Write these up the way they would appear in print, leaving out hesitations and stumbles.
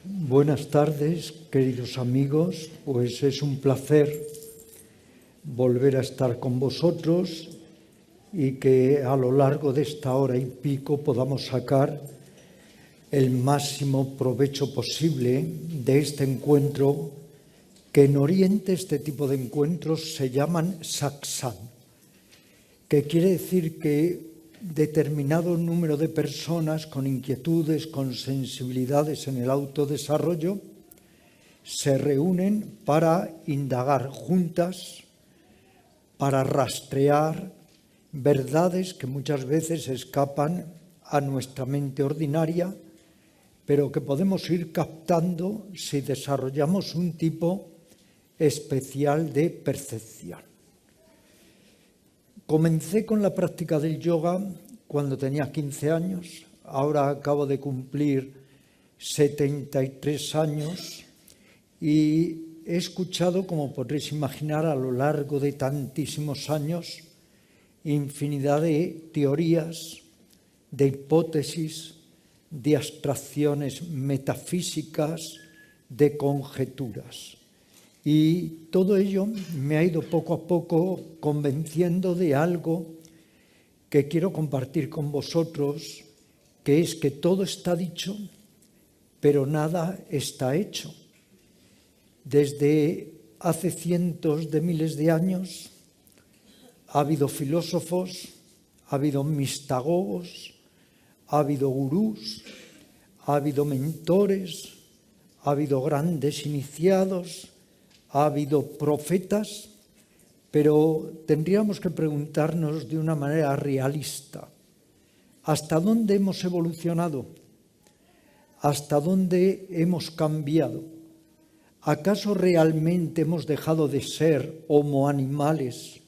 Buenas tardes, queridos amigos. Pues es un placer volver a estar con vosotros y que a lo largo de esta hora y pico podamos sacar el máximo provecho posible de este encuentro, que en Oriente este tipo de encuentros se llaman satsang, que quiere decir que determinado número de personas con inquietudes, con sensibilidades en el autodesarrollo, se reúnen para indagar juntas, para rastrear verdades que muchas veces escapan a nuestra mente ordinaria, pero que podemos ir captando si desarrollamos un tipo especial de percepción. Comencé con la práctica del yoga cuando tenía 15 años, ahora acabo de cumplir 73 años y he escuchado, como podréis imaginar, a lo largo de tantísimos años, infinidad de teorías, de hipótesis, de abstracciones metafísicas, de conjeturas. Y todo ello me ha ido poco a poco convenciendo de algo que quiero compartir con vosotros, que es que todo está dicho, pero nada está hecho. Desde hace cientos de miles de años ha habido filósofos, ha habido mistagogos, ha habido gurús, ha habido mentores, ha habido grandes iniciados, ha habido profetas, pero tendríamos que preguntarnos de una manera realista, ¿hasta dónde hemos evolucionado? ¿Hasta dónde hemos cambiado? ¿Acaso realmente hemos dejado de ser homo animales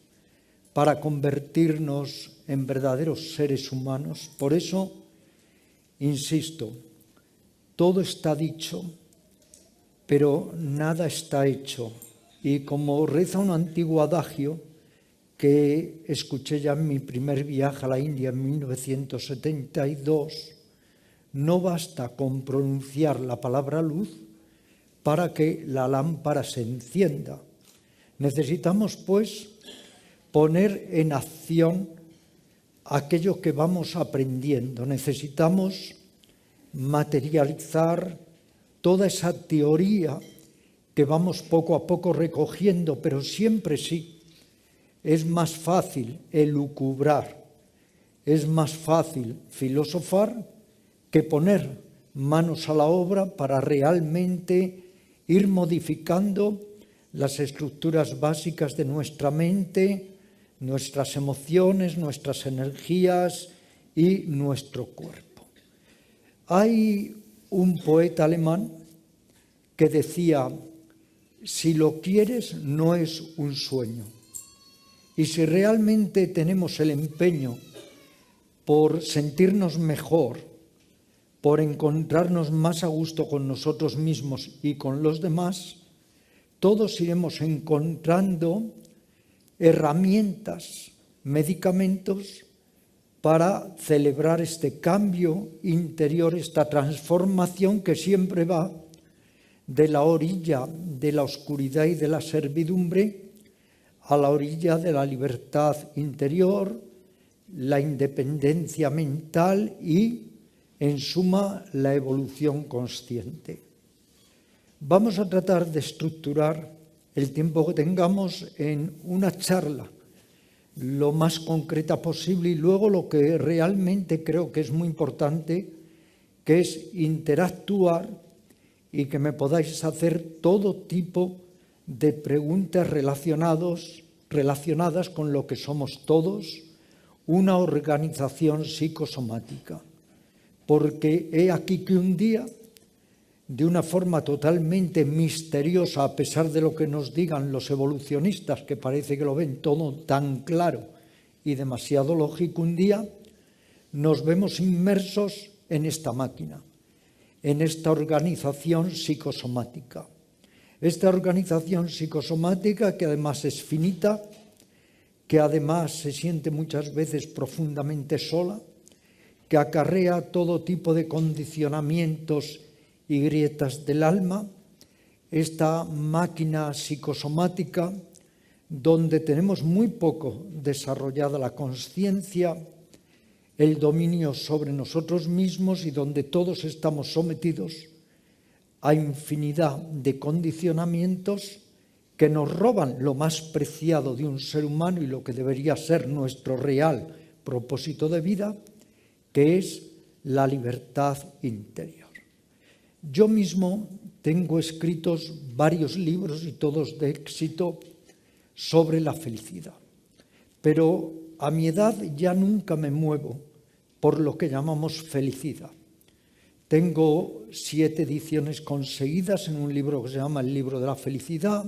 para convertirnos en verdaderos seres humanos? Por eso, insisto, todo está dicho, pero nada está hecho. Y como reza un antiguo adagio que escuché ya en mi primer viaje a la India en 1972, no basta con pronunciar la palabra luz para que la lámpara se encienda. Necesitamos, pues, poner en acción aquello que vamos aprendiendo. Necesitamos materializar toda esa teoría que vamos poco a poco recogiendo, pero siempre sí. Es más fácil elucubrar, es más fácil filosofar que poner manos a la obra para realmente ir modificando las estructuras básicas de nuestra mente, nuestras emociones, nuestras energías y nuestro cuerpo. Hay un poeta alemán que decía: si lo quieres, no es un sueño. Y si realmente tenemos el empeño por sentirnos mejor, por encontrarnos más a gusto con nosotros mismos y con los demás, todos iremos encontrando herramientas, medicamentos para celebrar este cambio interior, esta transformación que siempre va de la orilla de la oscuridad y de la servidumbre a la orilla de la libertad interior, la independencia mental y, en suma, la evolución consciente. Vamos a tratar de estructurar el tiempo que tengamos en una charla lo más concreta posible y luego lo que realmente creo que es muy importante, que es interactuar y que me podáis hacer todo tipo de preguntas relacionadas con lo que somos todos, una organización psicosomática. Porque he aquí que un día, de una forma totalmente misteriosa, a pesar de lo que nos digan los evolucionistas, que parece que lo ven todo tan claro y demasiado lógico, un día nos vemos inmersos en esta máquina, en esta organización psicosomática. Esta organización psicosomática, que además es finita, que además se siente muchas veces profundamente sola, que acarrea todo tipo de condicionamientos y grietas del alma, esta máquina psicosomática donde tenemos muy poco desarrollada la conciencia, el dominio sobre nosotros mismos y donde todos estamos sometidos a infinidad de condicionamientos que nos roban lo más preciado de un ser humano y lo que debería ser nuestro real propósito de vida, que es la libertad interior. Yo mismo tengo escritos varios libros y todos de éxito sobre la felicidad, pero a mi edad ya nunca me muevo por lo que llamamos felicidad. Tengo 7 ediciones conseguidas en un libro que se llama El libro de la felicidad,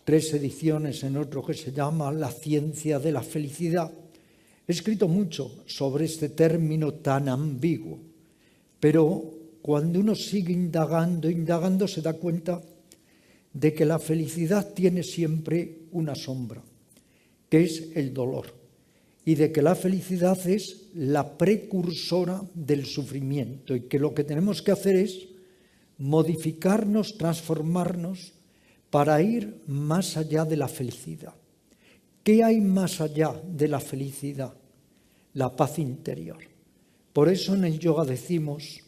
3 ediciones en otro que se llama La ciencia de la felicidad. He escrito mucho sobre este término tan ambiguo, pero cuando uno sigue indagando, se da cuenta de que la felicidad tiene siempre una sombra, que es el dolor, y de que la felicidad es la precursora del sufrimiento y que lo que tenemos que hacer es modificarnos, transformarnos para ir más allá de la felicidad. ¿Qué hay más allá de la felicidad? La paz interior. Por eso en el yoga decimos,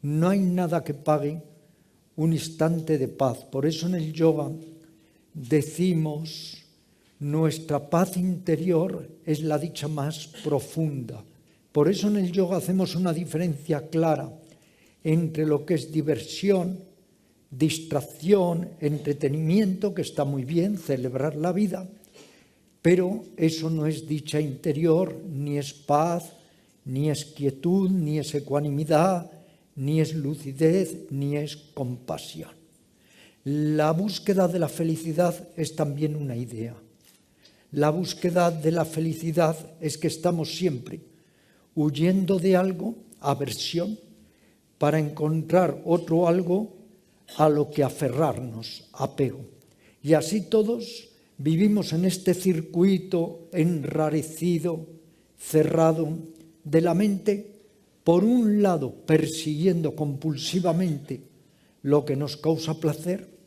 no hay nada que pague un instante de paz. Por eso en el yoga decimos, nuestra paz interior es la dicha más profunda. Por eso en el yoga hacemos una diferencia clara entre lo que es diversión, distracción, entretenimiento, que está muy bien, celebrar la vida, pero eso no es dicha interior, ni es paz, ni es quietud, ni es ecuanimidad, ni es lucidez, ni es compasión. La búsqueda de la felicidad es también una idea. La búsqueda de la felicidad es que estamos siempre huyendo de algo, aversión, para encontrar otro algo a lo que aferrarnos, apego. Y así todos vivimos en este circuito enrarecido, cerrado de la mente, por un lado persiguiendo compulsivamente lo que nos causa placer,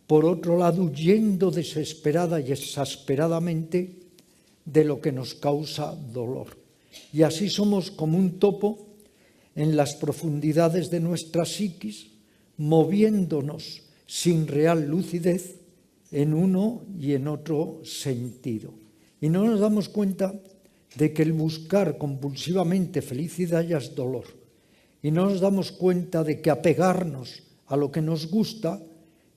por otro lado huyendo desesperada y exasperadamente de lo que nos causa dolor. Y así somos como un topo en las profundidades de nuestra psiquis, moviéndonos sin real lucidez en uno y en otro sentido. Y no nos damos cuenta de que el buscar compulsivamente felicidad ya es dolor. Y no nos damos cuenta de que apegarnos a lo que nos gusta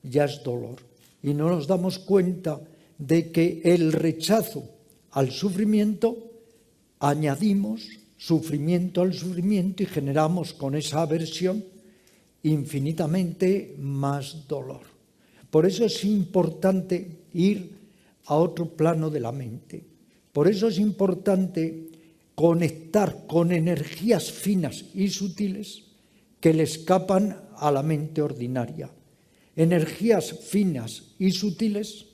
ya es dolor. Y no nos damos cuenta de que el rechazo al sufrimiento, añadimos sufrimiento al sufrimiento y generamos con esa aversión infinitamente más dolor. Por eso es importante ir a otro plano de la mente. Por eso es importante conectar con energías finas y sutiles que le escapan a la mente ordinaria. Energías finas y sutiles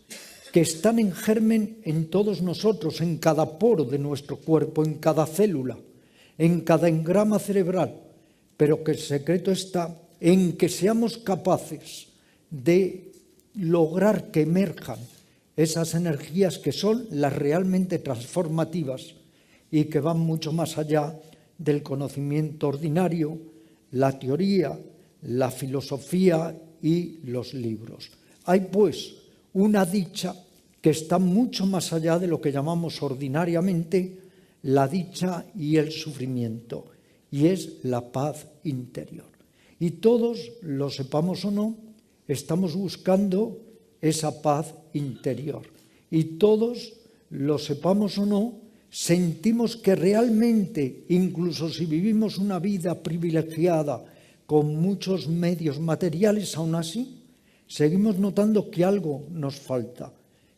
que están en germen en todos nosotros, en cada poro de nuestro cuerpo, en cada célula, en cada engrama cerebral, pero que el secreto está en que seamos capaces de lograr que emerjan esas energías que son las realmente transformativas y que van mucho más allá del conocimiento ordinario, la teoría, la filosofía y los libros. Hay pues una dicha que está mucho más allá de lo que llamamos ordinariamente la dicha y el sufrimiento, y es la paz interior. Y todos, lo sepamos o no, estamos buscando esa paz interior. Y todos, lo sepamos o no, sentimos que realmente, incluso si vivimos una vida privilegiada con muchos medios materiales, aún así, seguimos notando que algo nos falta,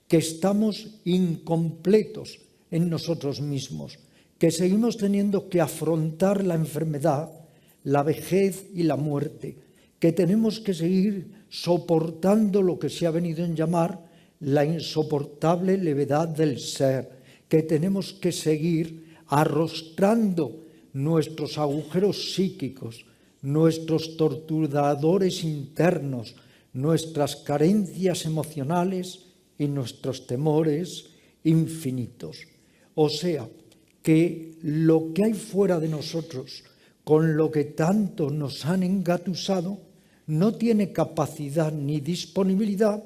que estamos incompletos en nosotros mismos, que seguimos teniendo que afrontar la enfermedad, la vejez y la muerte, que tenemos que seguir soportando lo que se ha venido a llamar la insoportable levedad del ser, que tenemos que seguir arrostrando nuestros agujeros psíquicos, nuestros torturadores internos, nuestras carencias emocionales y nuestros temores infinitos. O sea, que lo que hay fuera de nosotros, con lo que tanto nos han engatusado, no tiene capacidad ni disponibilidad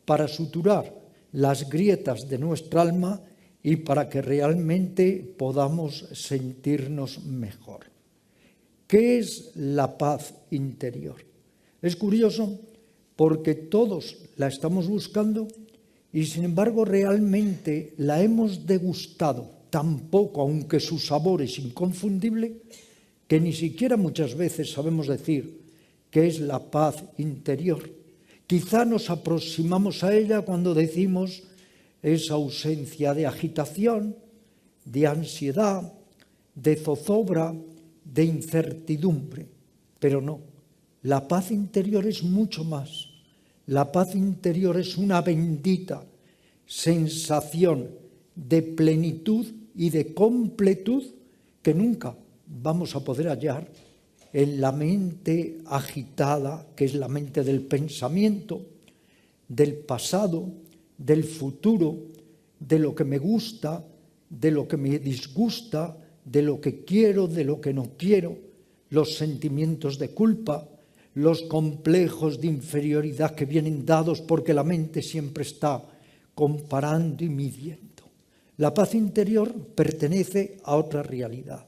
para suturar las grietas de nuestra alma y para que realmente podamos sentirnos mejor. ¿Qué es la paz interior? Es curioso porque todos la estamos buscando y sin embargo realmente la hemos degustado tan poco, aunque su sabor es inconfundible, que ni siquiera muchas veces sabemos decir qué es la paz interior. Quizá nos aproximamos a ella cuando decimos esa ausencia de agitación, de ansiedad, de zozobra, de incertidumbre, pero no. La paz interior es mucho más. La paz interior es una bendita sensación de plenitud y de completud que nunca vamos a poder hallar en la mente agitada, que es la mente del pensamiento, del pasado, del futuro, de lo que me gusta, de lo que me disgusta, de lo que quiero, de lo que no quiero, los sentimientos de culpa, los complejos de inferioridad que vienen dados porque la mente siempre está comparando y midiendo. La paz interior pertenece a otra realidad.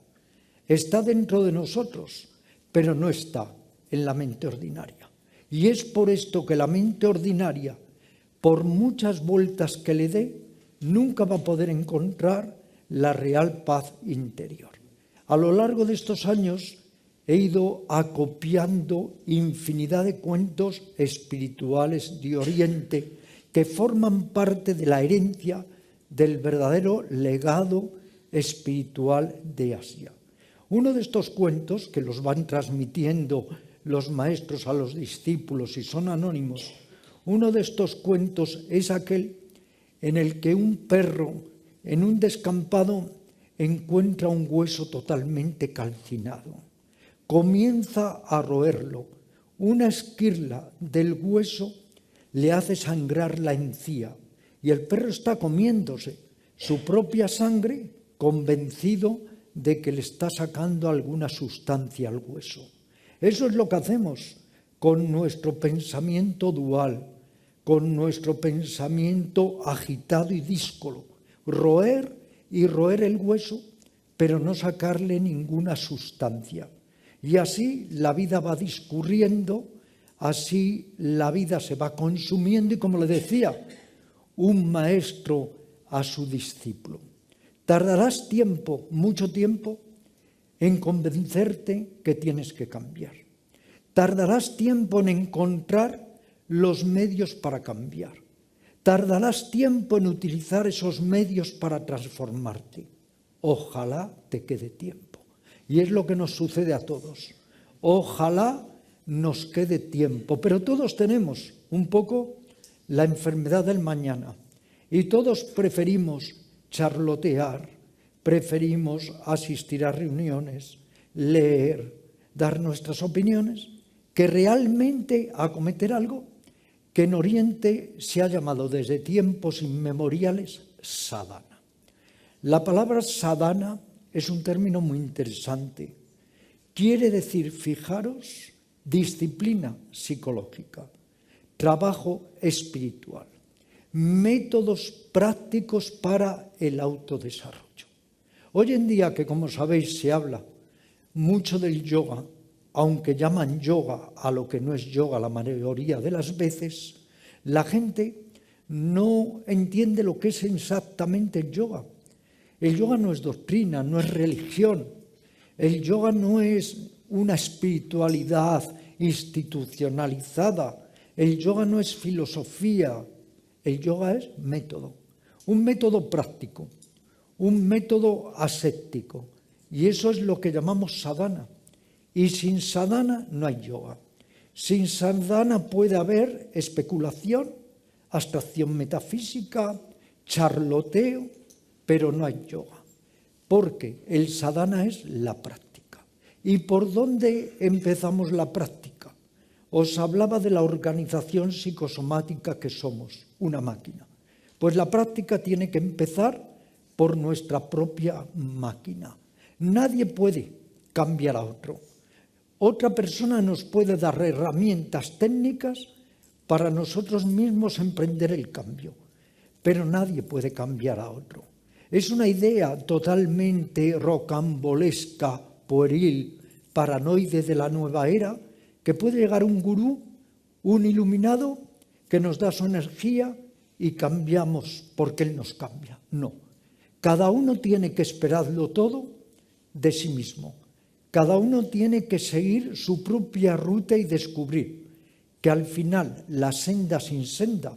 Está dentro de nosotros, pero no está en la mente ordinaria. Y es por esto que la mente ordinaria, por muchas vueltas que le dé, nunca va a poder encontrar la real paz interior. A lo largo de estos años he ido acopiando infinidad de cuentos espirituales de Oriente que forman parte de la herencia del verdadero legado espiritual de Asia. Uno de estos cuentos, que los van transmitiendo los maestros a los discípulos y son anónimos, uno de estos cuentos es aquel en el que un perro en un descampado encuentra un hueso totalmente calcinado. Comienza a roerlo. Una esquirla del hueso le hace sangrar la encía y el perro está comiéndose su propia sangre convencido de que le está sacando alguna sustancia al hueso. Eso es lo que hacemos con nuestro pensamiento dual, con nuestro pensamiento agitado y díscolo. Roer y roer el hueso, pero no sacarle ninguna sustancia. Y así la vida va discurriendo, así la vida se va consumiendo y, como le decía, un maestro a su discípulo. Tardarás tiempo, mucho tiempo, en convencerte que tienes que cambiar. Tardarás tiempo en encontrar los medios para cambiar. Tardarás tiempo en utilizar esos medios para transformarte. Ojalá te quede tiempo. Y es lo que nos sucede a todos. Ojalá nos quede tiempo. Pero todos tenemos un poco la enfermedad del mañana. Y todos preferimos charlotear, preferimos asistir a reuniones, leer, dar nuestras opiniones, que realmente acometer algo que en Oriente se ha llamado desde tiempos inmemoriales sadhana. La palabra sadhana es un término muy interesante. Quiere decir, fijaros, disciplina psicológica, trabajo espiritual, métodos prácticos para el autodesarrollo. Hoy en día, que como sabéis se habla mucho del yoga, aunque llaman yoga a lo que no es yoga la mayoría de las veces, la gente no entiende lo que es exactamente el yoga. El yoga no es doctrina, no es religión. El yoga no es una espiritualidad institucionalizada. El yoga no es filosofía. El yoga es método, un método práctico, un método ascético. Y eso es lo que llamamos sadhana. Y sin sadhana no hay yoga. Sin sadhana puede haber especulación, abstracción metafísica, charloteo, pero no hay yoga. Porque el sadhana es la práctica. ¿Y por dónde empezamos la práctica? Os hablaba de la organización psicosomática que somos, una máquina. Pues la práctica tiene que empezar por nuestra propia máquina. Nadie puede cambiar a otro. Otra persona nos puede dar herramientas técnicas para nosotros mismos emprender el cambio, pero nadie puede cambiar a otro. Es una idea totalmente rocambolesca, pueril, paranoide de la nueva era, que puede llegar un gurú, un iluminado, que nos da su energía y cambiamos porque él nos cambia. No. Cada uno tiene que esperarlo todo de sí mismo. Cada uno tiene que seguir su propia ruta y descubrir que al final la senda sin senda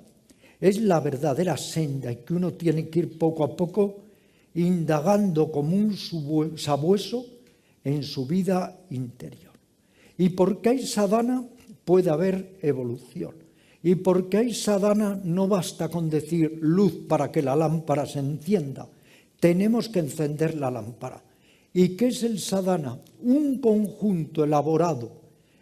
es la verdadera senda y que uno tiene que ir poco a poco indagando como un sabueso en su vida interior. Y porque hay sadhana puede haber evolución. Y porque hay sadhana no basta con decir luz para que la lámpara se encienda. Tenemos que encender la lámpara. ¿Y qué es el sadhana? Un conjunto elaborado,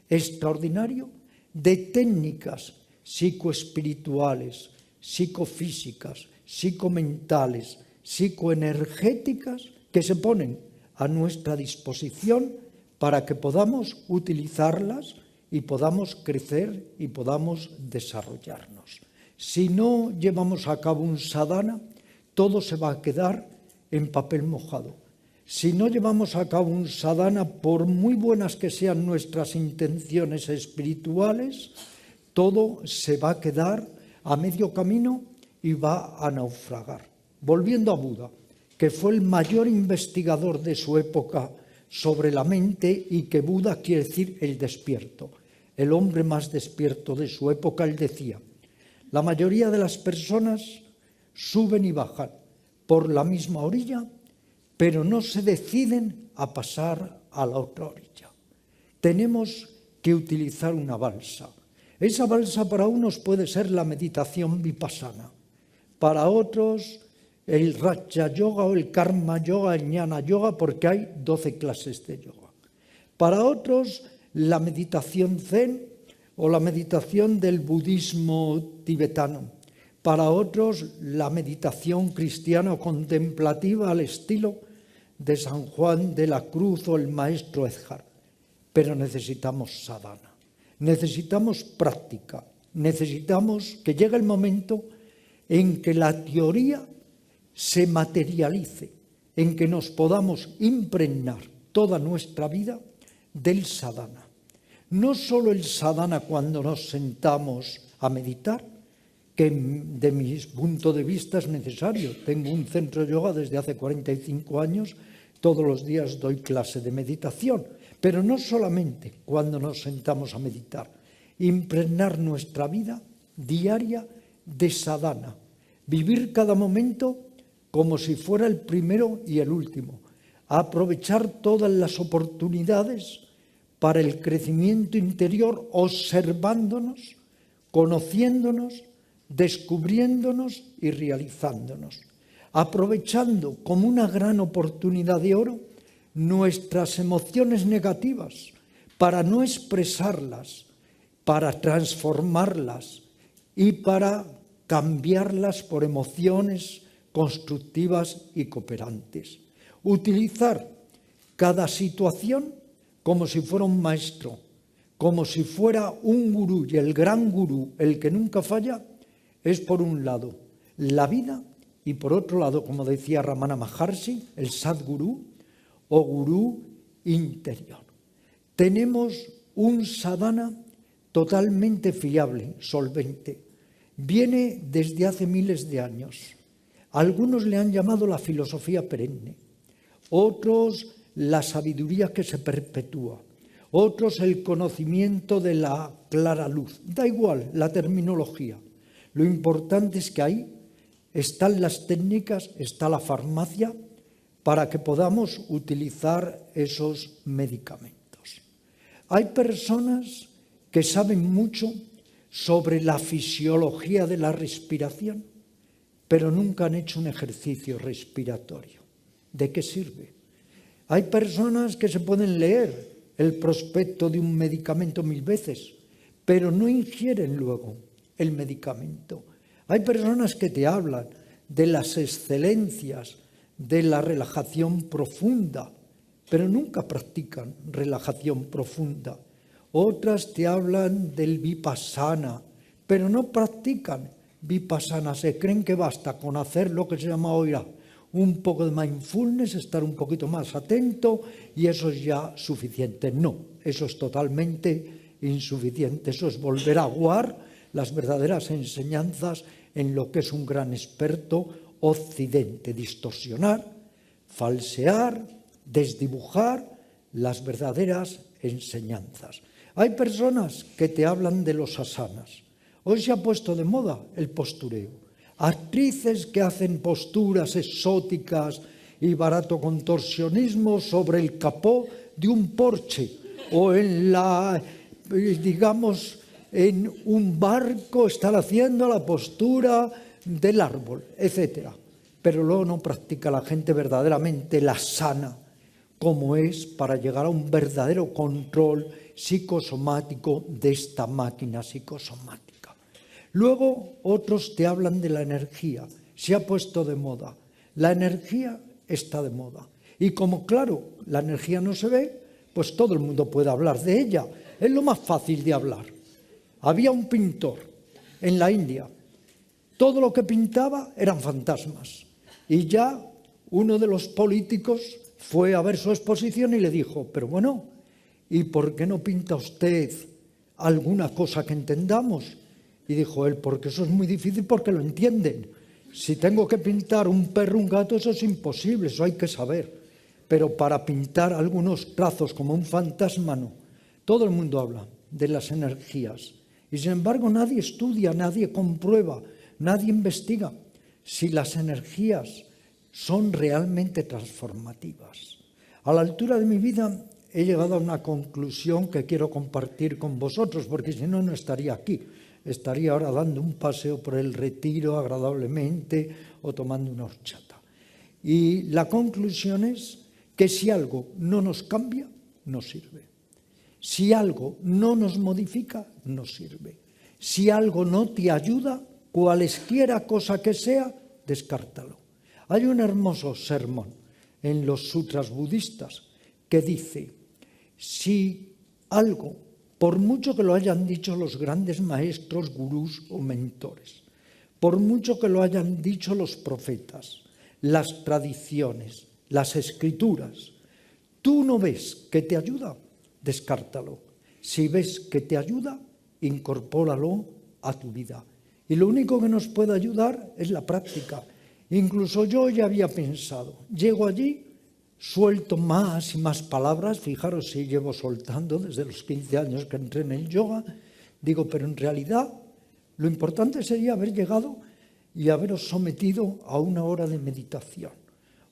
extraordinario, de técnicas psicoespirituales, psicofísicas, psicomentales, psicoenergéticas que se ponen a nuestra disposición para que podamos utilizarlas y podamos crecer y podamos desarrollarnos. Si no llevamos a cabo un sadhana, todo se va a quedar en papel mojado. Si no llevamos a cabo un sadhana, por muy buenas que sean nuestras intenciones espirituales, todo se va a quedar a medio camino y va a naufragar. Volviendo a Buda, que fue el mayor investigador de su época sobre la mente, y que Buda quiere decir el despierto, el hombre más despierto de su época, él decía: la mayoría de las personas suben y bajan por la misma orilla, pero no se deciden a pasar a la otra orilla. Tenemos que utilizar una balsa. Esa balsa para unos puede ser la meditación vipassana, para otros el Raja Yoga o el Karma Yoga, el Jnana Yoga, porque hay 12 clases de yoga. Para otros la meditación zen o la meditación del budismo tibetano. Para otros la meditación cristiana o contemplativa al estilo de San Juan de la Cruz o el maestro Eckhart. Pero necesitamos sadhana, necesitamos práctica, necesitamos que llegue el momento en que la teoría se materialice, en que nos podamos impregnar toda nuestra vida del sadhana. No solo el sadhana cuando nos sentamos a meditar, que de mi punto de vista es necesario. Tengo un centro de yoga desde hace 45 años, todos los días doy clase de meditación, pero no solamente cuando nos sentamos a meditar, impregnar nuestra vida diaria de sadhana, vivir cada momento como si fuera el primero y el último, aprovechar todas las oportunidades para el crecimiento interior, observándonos, conociéndonos, descubriéndonos y realizándonos, aprovechando como una gran oportunidad de oro nuestras emociones negativas para no expresarlas, para transformarlas y para cambiarlas por emociones constructivas y cooperantes. Utilizar cada situación como si fuera un maestro, como si fuera un gurú, y el gran gurú, el que nunca falla, es por un lado la vida y por otro lado, como decía Ramana Maharshi, el Sadgurú o gurú interior. Tenemos un sadhana totalmente fiable, solvente. Viene desde hace miles de años. Algunos le han llamado la filosofía perenne, otros la sabiduría que se perpetúa, otros el conocimiento de la clara luz. Da igual la terminología. Lo importante es que ahí están las técnicas, está la farmacia para que podamos utilizar esos medicamentos. Hay personas que saben mucho sobre la fisiología de la respiración, pero nunca han hecho un ejercicio respiratorio. ¿De qué sirve? Hay personas que se pueden leer el prospecto de un medicamento 1000 veces, pero no ingieren luego el medicamento. Hay personas que te hablan de las excelencias de la relajación profunda, pero nunca practican relajación profunda. Otras te hablan del vipassana, pero no practican vipassana. Se creen que basta con hacer lo que se llama hoy un poco de mindfulness, estar un poquito más atento y eso es ya suficiente. No, eso es totalmente insuficiente. Eso es volver a aguar las verdaderas enseñanzas en lo que es un gran experto Occidente. Distorsionar, falsear, desdibujar las verdaderas enseñanzas. Hay personas que te hablan de los asanas. Hoy se ha puesto de moda el postureo. Actrices que hacen posturas exóticas y barato contorsionismo sobre el capó de un Porsche o en en un barco están haciendo la postura del árbol, etc. Pero luego no practica la gente verdaderamente la sana, como es para llegar a un verdadero control psicosomático de esta máquina psicosomática. Luego otros te hablan de la energía. Se ha puesto de moda. La energía está de moda. Y como, claro, la energía no se ve, pues todo el mundo puede hablar de ella. Es lo más fácil de hablar. Había un pintor en la India. Todo lo que pintaba eran fantasmas. Y ya uno de los políticos fue a ver su exposición y le dijo, pero bueno, ¿y por qué no pinta usted alguna cosa que entendamos? Y dijo él, porque eso es muy difícil porque lo entienden. Si tengo que pintar un perro, un gato, eso es imposible, eso hay que saber. Pero para pintar algunos trazos como un fantasma, no. Todo el mundo habla de las energías. Y sin embargo nadie estudia, nadie comprueba, nadie investiga si las energías son realmente transformativas. A la altura de mi vida he llegado a una conclusión que quiero compartir con vosotros, porque si no, no estaría aquí. Estaría ahora dando un paseo por el Retiro agradablemente o tomando una horchata. Y la conclusión es que si algo no nos cambia, no sirve. Si algo no nos modifica, no sirve. Si algo no te ayuda, cualesquiera cosa que sea, descártalo. Hay un hermoso sermón en los sutras budistas que dice, si algo, por mucho que lo hayan dicho los grandes maestros, gurús o mentores, por mucho que lo hayan dicho los profetas, las tradiciones, las escrituras, tú no ves que te ayuda, descártalo. Si ves que te ayuda, incorpóralo a tu vida. Y lo único que nos puede ayudar es la práctica. Incluso yo ya había pensado, llego allí, suelto más y más palabras, fijaros si llevo soltando desde los 15 años que entré en el yoga, digo, pero en realidad lo importante sería haber llegado y haberos sometido a una hora de meditación,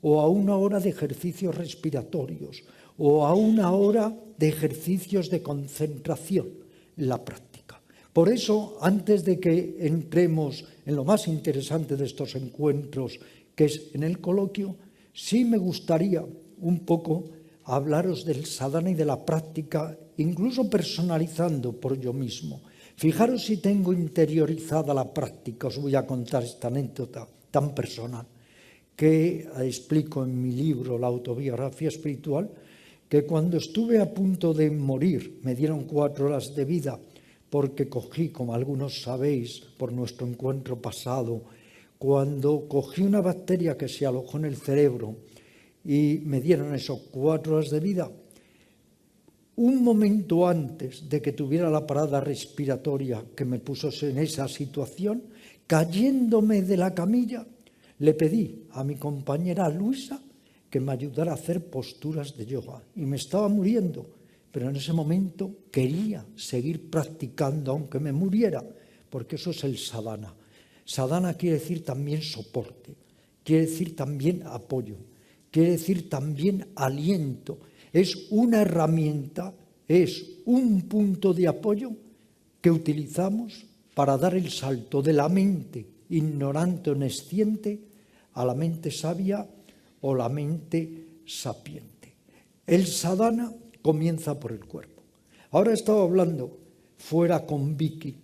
o a una hora de ejercicios respiratorios, o a una hora de ejercicios de concentración, la práctica. Por eso, antes de que entremos en lo más interesante de estos encuentros, que es en el coloquio, sí me gustaría un poco hablaros del sadhana y de la práctica, incluso personalizando por yo mismo. Fijaros si tengo interiorizada la práctica, os voy a contar esta anécdota tan personal que explico en mi libro, La autobiografía espiritual, que cuando estuve a punto de morir, me dieron 4 horas de vida, porque cogí, como algunos sabéis, por nuestro encuentro pasado, cuando cogí una bacteria que se alojó en el cerebro y me dieron esos 4 horas de vida, un momento antes de que tuviera la parada respiratoria que me puso en esa situación, cayéndome de la camilla, le pedí a mi compañera Luisa que me ayudara a hacer posturas de yoga. Y me estaba muriendo, pero en ese momento quería seguir practicando aunque me muriera, porque eso es el sadhana. Sadhana quiere decir también soporte, quiere decir también apoyo, quiere decir también aliento. Es una herramienta, es un punto de apoyo que utilizamos para dar el salto de la mente ignorante o nesciente a la mente sabia o la mente sapiente. El sadhana comienza por el cuerpo. Ahora estaba hablando fuera con Vicky.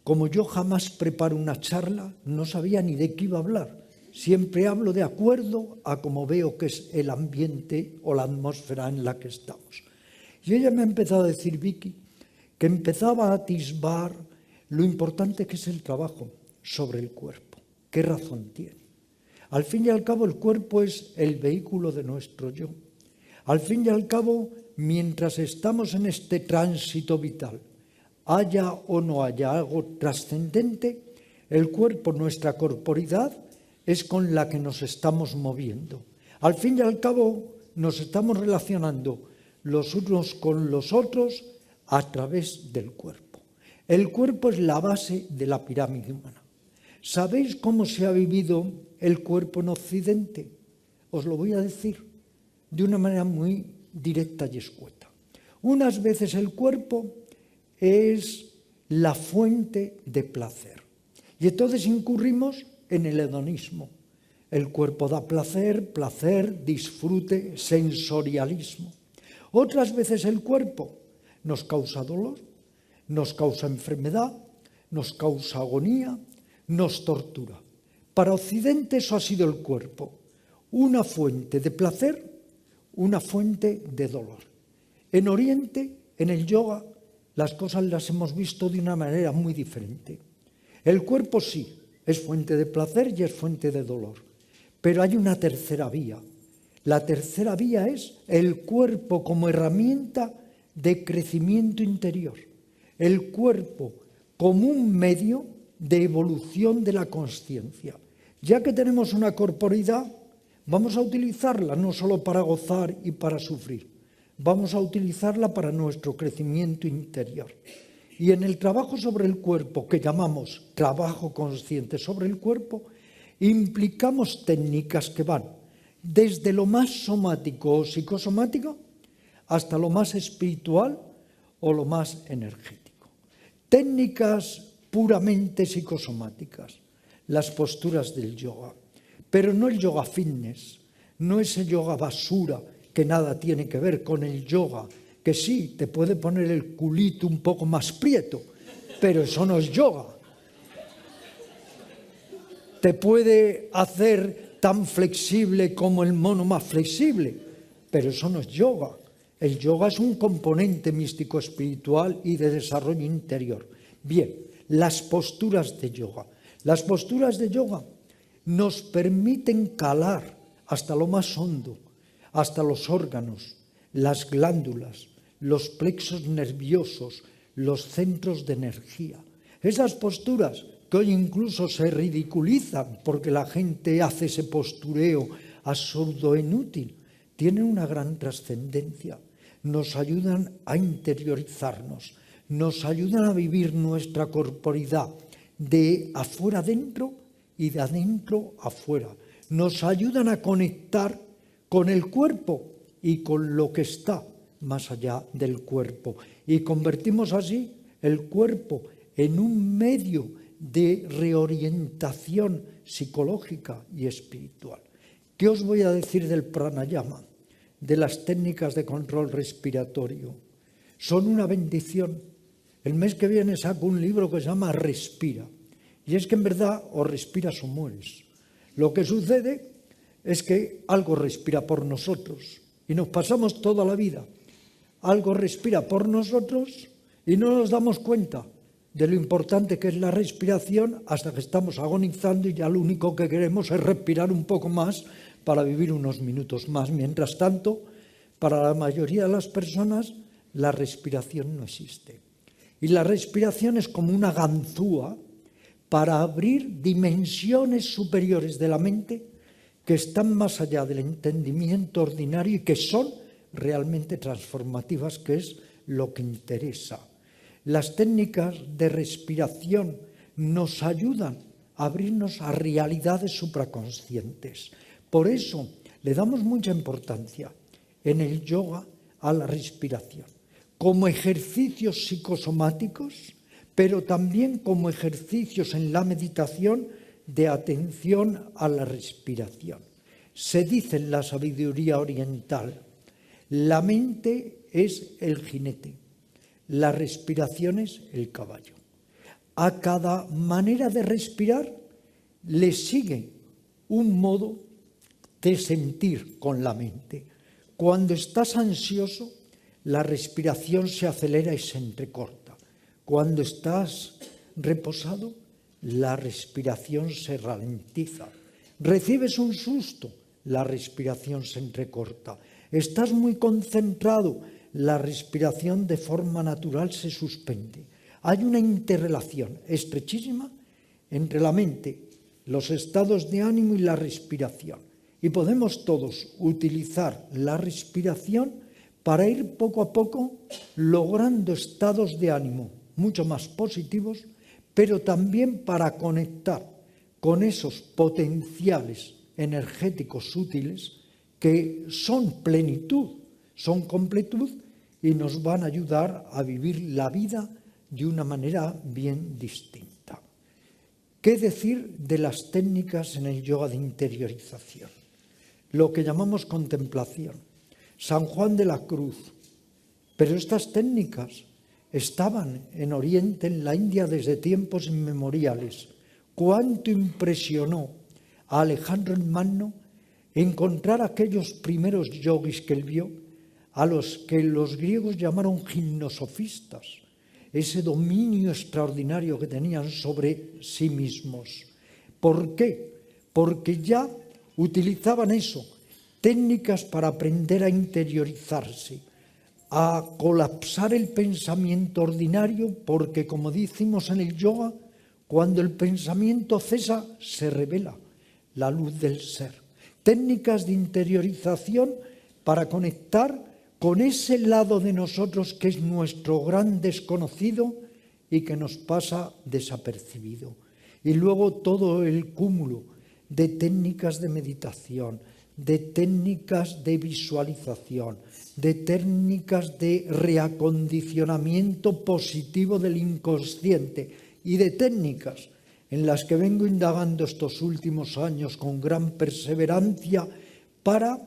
Como yo jamás preparo una charla, no sabía ni de qué iba a hablar. Siempre hablo de acuerdo a cómo veo que es el ambiente o la atmósfera en la que estamos. Y ella me ha empezado a decir, Vicky, que empezaba a atisbar lo importante que es el trabajo sobre el cuerpo. ¿Qué razón tiene? Al fin y al cabo, el cuerpo es el vehículo de nuestro yo. Al fin y al cabo, mientras estamos en este tránsito vital, haya o no haya algo trascendente, el cuerpo, nuestra corporidad, es con la que nos estamos moviendo. Al fin y al cabo, nos estamos relacionando los unos con los otros a través del cuerpo. El cuerpo es la base de la pirámide humana. ¿Sabéis cómo se ha vivido el cuerpo en Occidente? Os lo voy a decir de una manera muy directa y escueta. Unas veces el cuerpo es la fuente de placer. Y entonces incurrimos en el hedonismo. El cuerpo da placer, disfrute, sensorialismo. Otras veces el cuerpo nos causa dolor, nos causa enfermedad, nos causa agonía, nos tortura. Para Occidente eso ha sido el cuerpo, una fuente de placer, una fuente de dolor. En Oriente, en el yoga, las cosas las hemos visto de una manera muy diferente. El cuerpo sí, es fuente de placer y es fuente de dolor. Pero hay una tercera vía. La tercera vía es el cuerpo como herramienta de crecimiento interior. El cuerpo como un medio de evolución de la consciencia. Ya que tenemos una corporidad, vamos a utilizarla no solo para gozar y para sufrir, vamos a utilizarla para nuestro crecimiento interior. Y en el trabajo sobre el cuerpo, que llamamos trabajo consciente sobre el cuerpo, implicamos técnicas que van desde lo más somático o psicosomático hasta lo más espiritual o lo más energético. Técnicas puramente psicosomáticas, las posturas del yoga, pero no el yoga fitness, no ese yoga basura que nada tiene que ver con el yoga, que sí, te puede poner el culito un poco más prieto, pero eso no es yoga. Te puede hacer tan flexible como el mono más flexible, pero eso no es yoga. El yoga es un componente místico espiritual y de desarrollo interior. Bien, las posturas de yoga. Las posturas de yoga nos permiten calar hasta lo más hondo, hasta los órganos, las glándulas, los plexos nerviosos, los centros de energía. Esas posturas que hoy incluso se ridiculizan porque la gente hace ese postureo absurdo e inútil, tienen una gran trascendencia. Nos ayudan a interiorizarnos, nos ayudan a vivir nuestra corporidad de afuera adentro y de adentro afuera. Nos ayudan a conectar con el cuerpo y con lo que está más allá del cuerpo. Y convertimos así el cuerpo en un medio de reorientación psicológica y espiritual. ¿Qué os voy a decir del pranayama, de las técnicas de control respiratorio? Son una bendición. El mes que viene saco un libro que se llama Respira. Y es que en verdad o respiras o mueres. Lo que sucede es que algo respira por nosotros y nos pasamos toda la vida. Algo respira por nosotros y no nos damos cuenta de lo importante que es la respiración hasta que estamos agonizando y ya lo único que queremos es respirar un poco más para vivir unos minutos más. Mientras tanto, para la mayoría de las personas, la respiración no existe. Y la respiración es como una ganzúa para abrir dimensiones superiores de la mente que están más allá del entendimiento ordinario y que son realmente transformativas, que es lo que interesa. Las técnicas de respiración nos ayudan a abrirnos a realidades supraconscientes. Por eso le damos mucha importancia en el yoga a la respiración, como ejercicios psicosomáticos, pero también como ejercicios en la meditación de atención a la respiración. Se dice en la sabiduría oriental, la mente es el jinete, la respiración es el caballo. A cada manera de respirar le sigue un modo de sentir con la mente. Cuando estás ansioso, la respiración se acelera y se entrecorta. Cuando estás reposado, la respiración se ralentiza. Recibes un susto, la respiración se entrecorta. Estás muy concentrado, la respiración de forma natural se suspende. Hay una interrelación estrechísima entre la mente, los estados de ánimo y la respiración. Y podemos todos utilizar la respiración para ir poco a poco logrando estados de ánimo mucho más positivos, pero también para conectar con esos potenciales energéticos sutiles que son plenitud, son completud y nos van a ayudar a vivir la vida de una manera bien distinta. ¿Qué decir de las técnicas en el yoga de interiorización? Lo que llamamos contemplación. San Juan de la Cruz. Pero estas técnicas estaban en Oriente, en la India, desde tiempos inmemoriales. Cuánto impresionó a Alejandro el Magno encontrar aquellos primeros yogis que él vio, a los que los griegos llamaron gimnosofistas, ese dominio extraordinario que tenían sobre sí mismos. ¿Por qué? Porque ya utilizaban eso, técnicas para aprender a interiorizarse, a colapsar el pensamiento ordinario, porque como decimos en el yoga, cuando el pensamiento cesa, se revela la luz del ser. Técnicas de interiorización para conectar con ese lado de nosotros que es nuestro gran desconocido y que nos pasa desapercibido. Y luego todo el cúmulo de técnicas de meditación, de técnicas de visualización, de técnicas de reacondicionamiento positivo del inconsciente y de técnicas en las que vengo indagando estos últimos años con gran perseverancia para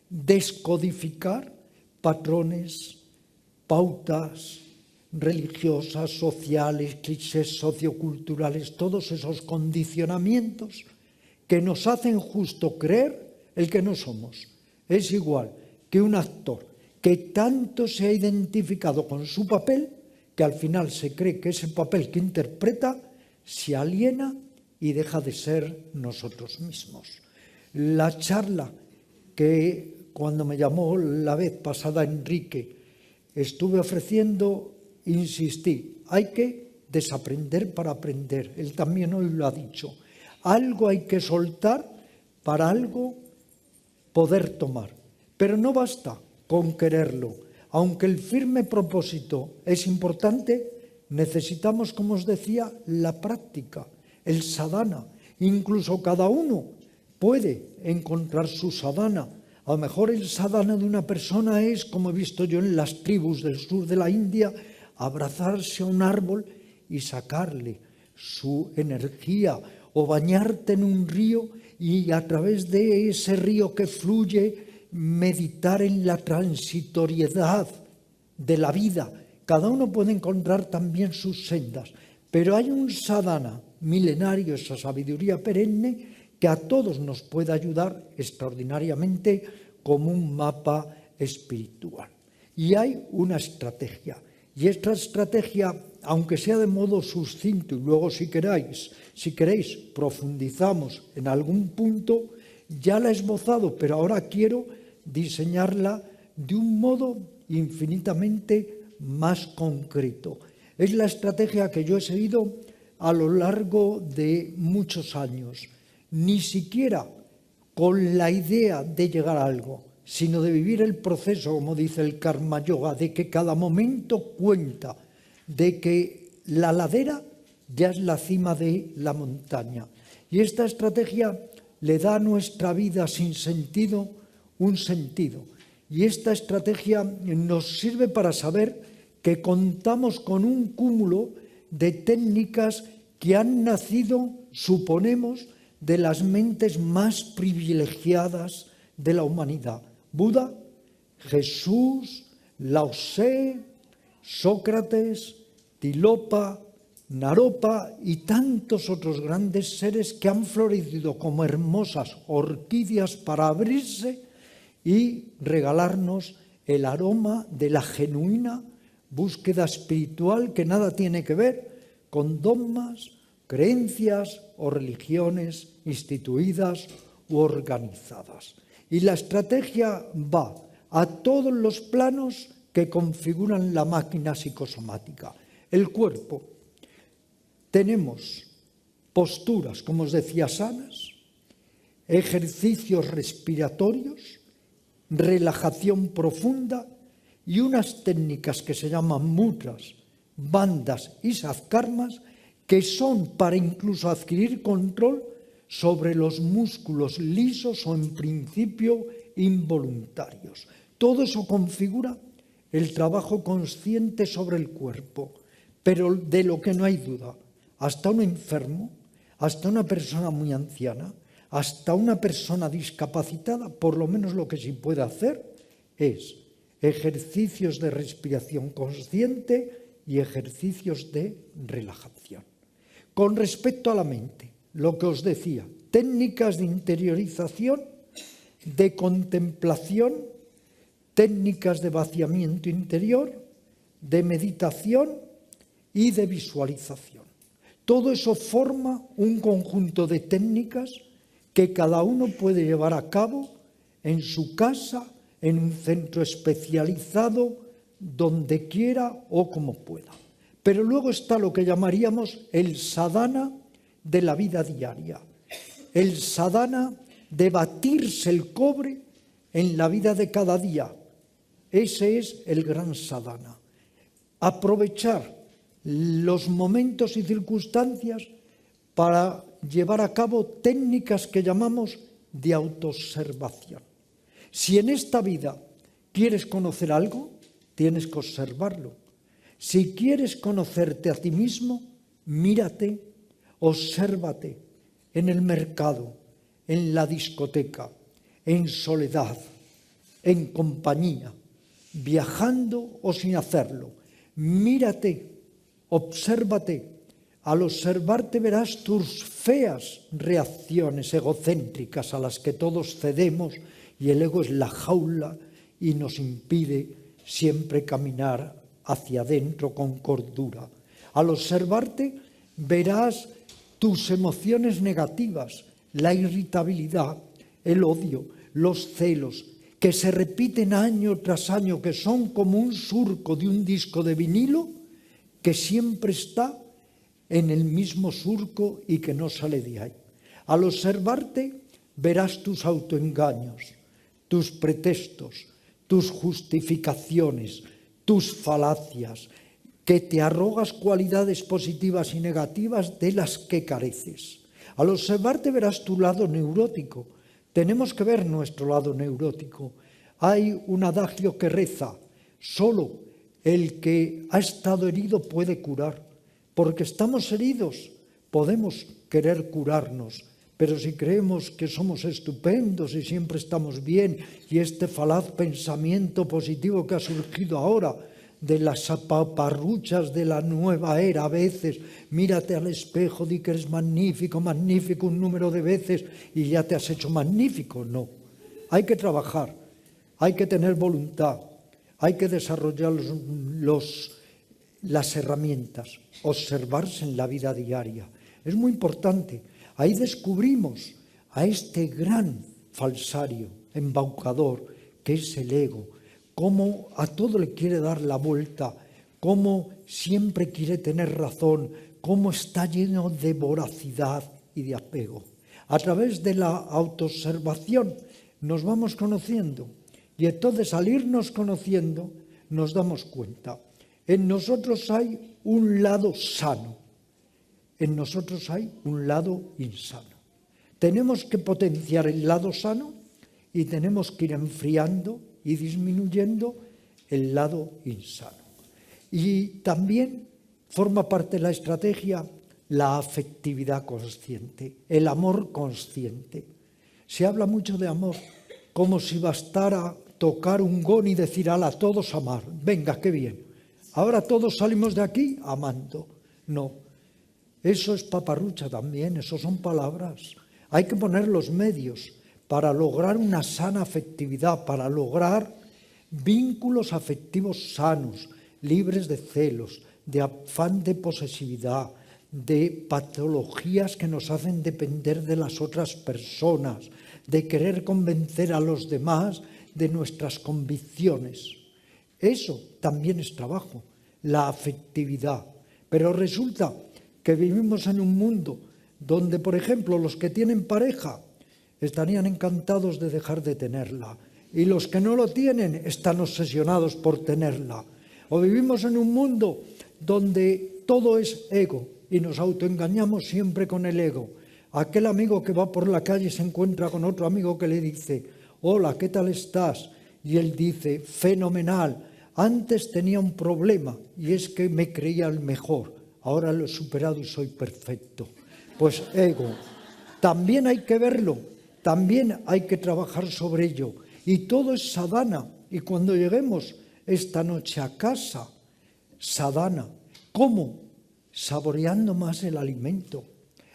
descodificar patrones, pautas religiosas, sociales, clichés socioculturales, todos esos condicionamientos que nos hacen justo creer el que no somos. Es igual que un actor que tanto se ha identificado con su papel que al final se cree que ese papel que interpreta se aliena y deja de ser nosotros mismos. La charla que cuando me llamó la vez pasada Enrique estuve ofreciendo, insistí, hay que desaprender para aprender. Él también hoy lo ha dicho. Algo hay que soltar para algo poder tomar. Pero no basta con quererlo. Aunque el firme propósito es importante, necesitamos, como os decía, la práctica, el sadhana. Incluso cada uno puede encontrar su sadhana. A lo mejor el sadhana de una persona es, como he visto yo en las tribus del sur de la India, abrazarse a un árbol y sacarle su energía, o bañarte en un río y a través de ese río que fluye meditar en la transitoriedad de la vida. Cada uno puede encontrar también sus sendas, pero hay un sadhana milenario, esa sabiduría perenne, que a todos nos puede ayudar extraordinariamente como un mapa espiritual. Y hay una estrategia, y esta estrategia, aunque sea de modo sucinto, y luego si queréis profundizamos en algún punto, ya la he esbozado, pero ahora quiero diseñarla de un modo infinitamente más concreto. Es la estrategia que yo he seguido a lo largo de muchos años, ni siquiera con la idea de llegar a algo, sino de vivir el proceso, como dice el Karma Yoga, de que cada momento cuenta, de que la ladera ya es la cima de la montaña. Y esta estrategia le da a nuestra vida sin sentido un sentido. Y esta estrategia nos sirve para saber que contamos con un cúmulo de técnicas que han nacido, suponemos, de las mentes más privilegiadas de la humanidad. Buda, Jesús, Lao Tse, Sócrates, Tilopa, Naropa y tantos otros grandes seres que han florecido como hermosas orquídeas para abrirse y regalarnos el aroma de la genuina búsqueda espiritual que nada tiene que ver con dogmas, creencias o religiones instituidas u organizadas. Y la estrategia va a todos los planos que configuran la máquina psicosomática. El cuerpo. Tenemos posturas, como os decía, sanas, ejercicios respiratorios, relajación profunda y unas técnicas que se llaman mudras, bandas y sadkarmas, que son para incluso adquirir control sobre los músculos lisos o en principio involuntarios. Todo eso configura el trabajo consciente sobre el cuerpo, pero de lo que no hay duda, hasta un enfermo, hasta una persona muy anciana, hasta una persona discapacitada, por lo menos lo que sí puede hacer es ejercicios de respiración consciente y ejercicios de relajación. Con respecto a la mente, lo que os decía, técnicas de interiorización, de contemplación, técnicas de vaciamiento interior, de meditación y de visualización. Todo eso forma un conjunto de técnicas que cada uno puede llevar a cabo en su casa, en un centro especializado, donde quiera o como pueda. Pero luego está lo que llamaríamos el sadhana de la vida diaria, el sadhana de batirse el cobre en la vida de cada día. Ese es el gran sadhana. Aprovechar los momentos y circunstancias para llevar a cabo técnicas que llamamos de autoobservación. Si en esta vida quieres conocer algo, tienes que observarlo. Si quieres conocerte a ti mismo, mírate, obsérvate en el mercado, en la discoteca, en soledad, en compañía, viajando o sin hacerlo. Mírate, obsérvate. Al observarte verás tus feas reacciones egocéntricas a las que todos cedemos, y el ego es la jaula y nos impide siempre caminar hacia adentro con cordura. Al observarte verás tus emociones negativas, la irritabilidad, el odio, los celos, que se repiten año tras año, que son como un surco de un disco de vinilo que siempre está en el mismo surco y que no sale de ahí. Al observarte verás tus autoengaños, tus pretextos, tus justificaciones, tus falacias, que te arrogas cualidades positivas y negativas de las que careces. Al observarte verás tu lado neurótico. Tenemos que ver nuestro lado neurótico. Hay un adagio que reza: solo el que ha estado herido puede curar. Porque estamos heridos, podemos querer curarnos, pero si creemos que somos estupendos y siempre estamos bien, y este falaz pensamiento positivo que ha surgido ahora de las paparruchas de la nueva era, a veces, mírate al espejo, di que eres magnífico, magnífico un número de veces y ya te has hecho magnífico. No, hay que trabajar, hay que tener voluntad, hay que desarrollar las herramientas, observarse en la vida diaria. Es muy importante. Ahí descubrimos a este gran falsario, embaucador, que es el ego, cómo a todo le quiere dar la vuelta, cómo siempre quiere tener razón, cómo está lleno de voracidad y de apego. A través de la autoobservación nos vamos conociendo, y entonces al irnos conociendo nos damos cuenta. En nosotros hay un lado sano, en nosotros hay un lado insano. Tenemos que potenciar el lado sano y tenemos que ir enfriando y disminuyendo el lado insano. Y también forma parte de la estrategia la afectividad consciente, el amor consciente. Se habla mucho de amor, como si bastara tocar un gong y decir, ala, todos amar, venga, qué bien. Ahora todos salimos de aquí amando. No, eso es paparrucha también, eso son palabras. Hay que poner los medios para lograr una sana afectividad, para lograr vínculos afectivos sanos, libres de celos, de afán de posesividad, de patologías que nos hacen depender de las otras personas, de querer convencer a los demás de nuestras convicciones. Eso también es trabajo, la afectividad. Pero resulta que vivimos en un mundo donde, por ejemplo, los que tienen pareja estarían encantados de dejar de tenerla y los que no lo tienen están obsesionados por tenerla. O vivimos en un mundo donde todo es ego y nos autoengañamos siempre con el ego. Aquel amigo que va por la calle se encuentra con otro amigo que le dice, hola, ¿qué tal estás? Y él dice, fenomenal, antes tenía un problema y es que me creía el mejor, ahora lo he superado y soy perfecto. Pues ego, también hay que verlo, también hay que trabajar sobre ello. Y todo es sadhana. Y cuando lleguemos esta noche a casa, sadhana, ¿cómo? Saboreando más el alimento,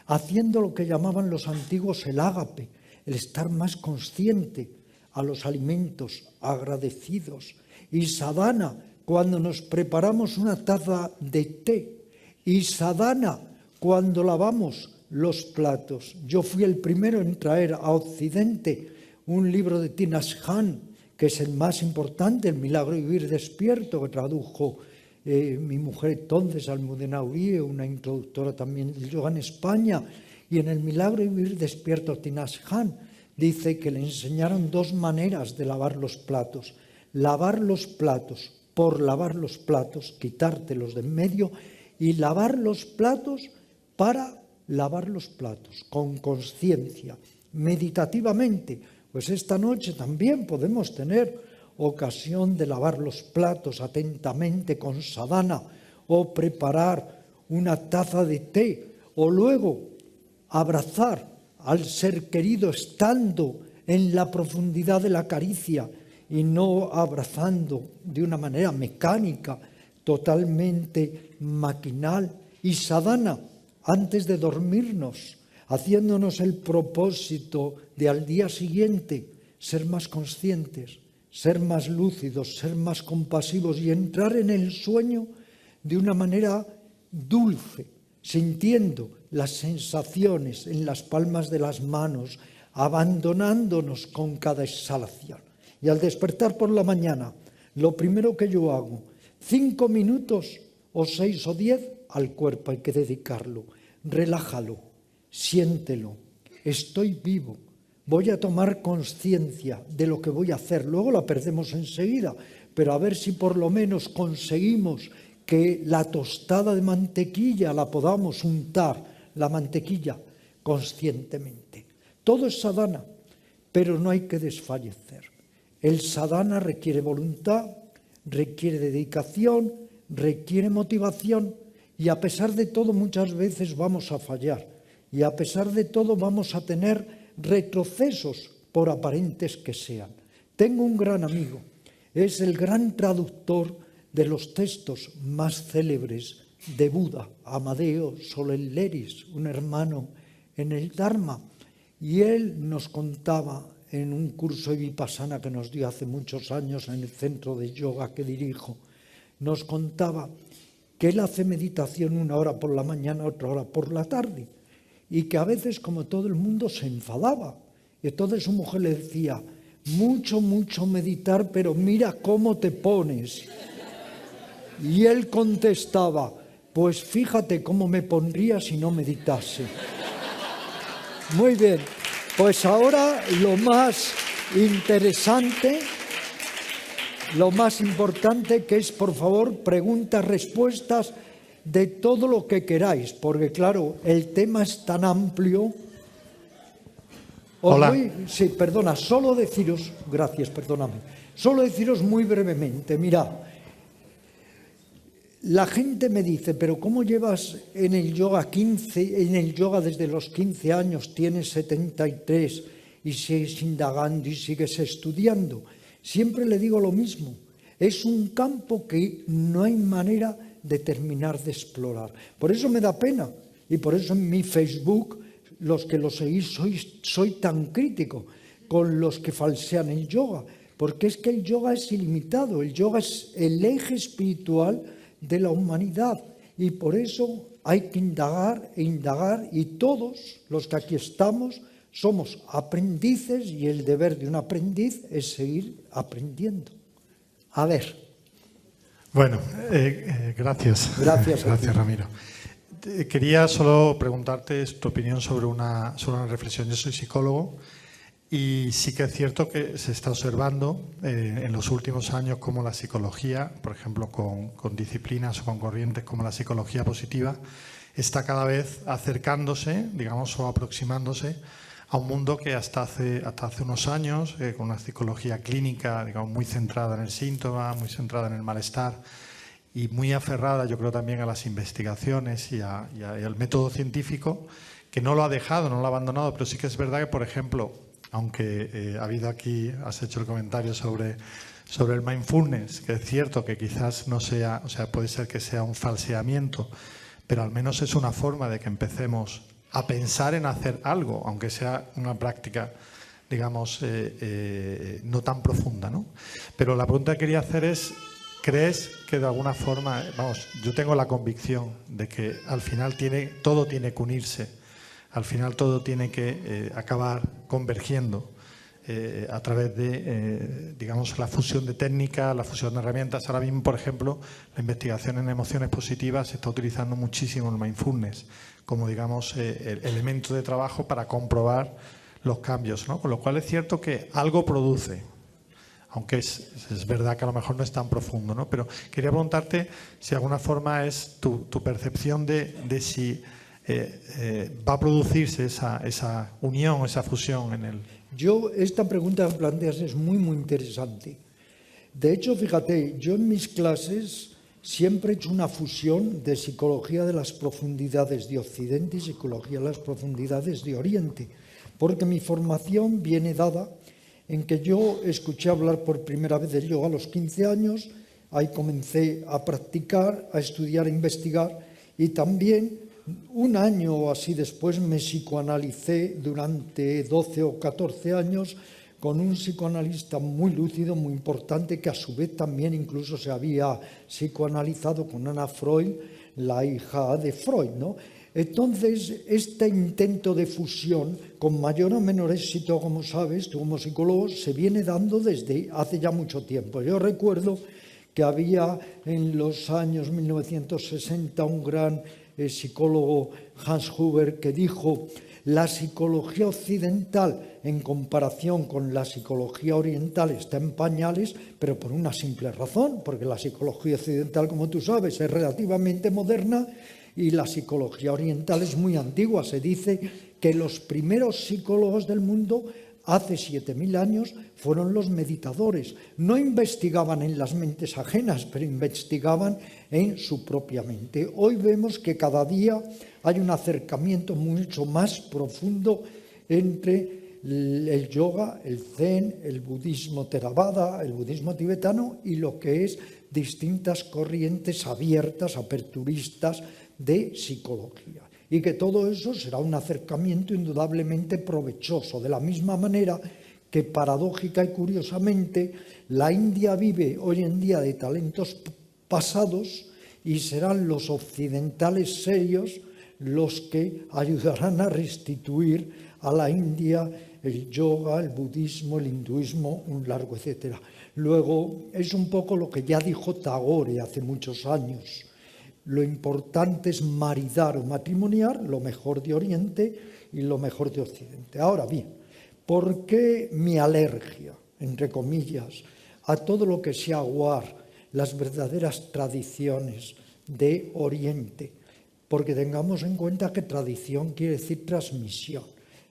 haciendo lo que llamaban los antiguos el ágape, el estar más consciente a los alimentos, agradecidos. Y sadhana, cuando nos preparamos una taza de té. Y sadhana, cuando lavamos los platos. Yo fui el primero en traer a Occidente un libro de Thich Nhat Hanh, que es el más importante, El milagro de vivir despierto, que tradujo mi mujer entonces, Almudena Urie, una introductora también del yoga en España. Y en El milagro de vivir despierto, Thich Nhat Hanh dice que le enseñaron dos maneras de lavar los platos. Lavar los platos por lavar los platos, quitártelos de en medio, y lavar los platos para lavar los platos, con conciencia, meditativamente. Pues esta noche también podemos tener ocasión de lavar los platos atentamente con sadhana, o preparar una taza de té, o luego abrazar al ser querido estando en la profundidad de la caricia y no abrazando de una manera mecánica, totalmente maquinal. Y sadhana, antes de dormirnos, haciéndonos el propósito de al día siguiente ser más conscientes, ser más lúcidos, ser más compasivos y entrar en el sueño de una manera dulce, sintiendo las sensaciones en las palmas de las manos, abandonándonos con cada exhalación. Y al despertar por la mañana, lo primero que yo hago, 5 minutos o 6 o 10 al cuerpo hay que dedicarlo. Relájalo, siéntelo, estoy vivo, voy a tomar conciencia de lo que voy a hacer. Luego la perdemos enseguida, pero a ver si por lo menos conseguimos que la tostada de mantequilla la podamos untar, la mantequilla, conscientemente. Todo es sadhana, pero no hay que desfallecer. El sadhana requiere voluntad, requiere dedicación, requiere motivación, y a pesar de todo muchas veces vamos a fallar, y a pesar de todo vamos a tener retrocesos por aparentes que sean. Tengo un gran amigo, es el gran traductor de los textos más célebres de Buda, Amadeo Solelleris, un hermano en el Dharma, y él nos contaba en un curso de Vipassana que nos dio hace muchos años en el centro de yoga que dirijo, nos contaba que él hace meditación 1 hora por la mañana, 1 hora por la tarde, y que a veces, como todo el mundo, se enfadaba. Y entonces su mujer le decía, mucho meditar, pero mira cómo te pones. Y él contestaba, pues fíjate cómo me pondría si no meditase. Muy bien, pues ahora lo más interesante, lo más importante, que es, por favor, preguntas, respuestas de todo lo que queráis, porque claro, el tema es tan amplio. Hola. Sí, perdona, solo deciros, gracias, perdóname, solo deciros muy brevemente, mira, la gente me dice, pero ¿cómo llevas en el yoga desde los 15 años, tienes 73 y sigues indagando y sigues estudiando? Siempre le digo lo mismo, es un campo que no hay manera de terminar de explorar. Por eso me da pena y por eso en mi Facebook, los que lo seguís soy tan crítico con los que falsean el yoga, porque es que el yoga es ilimitado, el yoga es el eje espiritual de la humanidad y por eso hay que indagar e indagar y todos los que aquí estamos somos aprendices y el deber de un aprendiz es seguir aprendiendo. A ver. Bueno, gracias. Gracias, Ramiro. Quería solo preguntarte tu opinión sobre una reflexión. Yo soy psicólogo y sí que es cierto que se está observando en los últimos años cómo la psicología, por ejemplo, con disciplinas o con corrientes como la psicología positiva, está cada vez acercándose, digamos, o aproximándose a un mundo que hasta hace unos años, con una psicología clínica, digamos, muy centrada en el síntoma, muy centrada en el malestar y muy aferrada, yo creo, también a las investigaciones y al método científico, que no lo ha dejado, no lo ha abandonado, pero sí que es verdad que, por ejemplo, aunque ha habido aquí, has hecho el comentario sobre el mindfulness, que es cierto que quizás no sea, o sea, puede ser que sea un falseamiento, pero al menos es una forma de que empecemos a pensar en hacer algo, aunque sea una práctica, digamos, no tan profunda, ¿no? Pero la pregunta que quería hacer es, ¿crees que de alguna forma, vamos, yo tengo la convicción de que al final todo tiene que unirse, al final todo tiene que acabar convergiendo a través de, digamos, la fusión de técnicas, la fusión de herramientas? Ahora mismo, por ejemplo, la investigación en emociones positivas se está utilizando muchísimo el mindfulness como, digamos, el elemento de trabajo para comprobar los cambios, ¿no? Con lo cual es cierto que algo produce, aunque es verdad que a lo mejor no es tan profundo, ¿no? Pero quería preguntarte si de alguna forma es tu percepción de si va a producirse esa unión, esa fusión en el... Esta pregunta que planteas es muy, muy interesante. De hecho, fíjate, yo en mis clases siempre he hecho una fusión de psicología de las profundidades de Occidente y psicología de las profundidades de Oriente, porque mi formación viene dada en que yo escuché hablar por primera vez del yoga a los 15 años, ahí comencé a practicar, a estudiar, a investigar y también un año o así después me psicoanalicé durante 12 o 14 años con un psicoanalista muy lúcido, muy importante, que a su vez también incluso se había psicoanalizado con Anna Freud, la hija de Freud, ¿no? Entonces, este intento de fusión, con mayor o menor éxito, como sabes, tú como psicólogo, se viene dando desde hace ya mucho tiempo. Yo recuerdo que había en los años 1960 un gran psicólogo, Hans Huber, que dijo: la psicología occidental en comparación con la psicología oriental está en pañales, pero por una simple razón, porque la psicología occidental, como tú sabes, es relativamente moderna y la psicología oriental es muy antigua. Se dice que los primeros psicólogos del mundo hace 7.000 años fueron los meditadores. No investigaban en las mentes ajenas, pero investigaban en su propia mente. Hoy vemos que cada día hay un acercamiento mucho más profundo entre el yoga, el zen, el budismo theravada, el budismo tibetano y lo que es distintas corrientes abiertas, aperturistas de psicología. Y que todo eso será un acercamiento indudablemente provechoso, de la misma manera que paradójica y curiosamente la India vive hoy en día de talentos pasados y serán los occidentales serios los que ayudarán a restituir a la India el yoga, el budismo, el hinduismo, un largo etcétera. Luego es un poco lo que ya dijo Tagore hace muchos años. Lo importante es maridar o matrimoniar lo mejor de Oriente y lo mejor de Occidente. Ahora bien, ¿por qué mi alergia, entre comillas, a todo lo que sea aguar las verdaderas tradiciones de Oriente? Porque tengamos en cuenta que tradición quiere decir transmisión.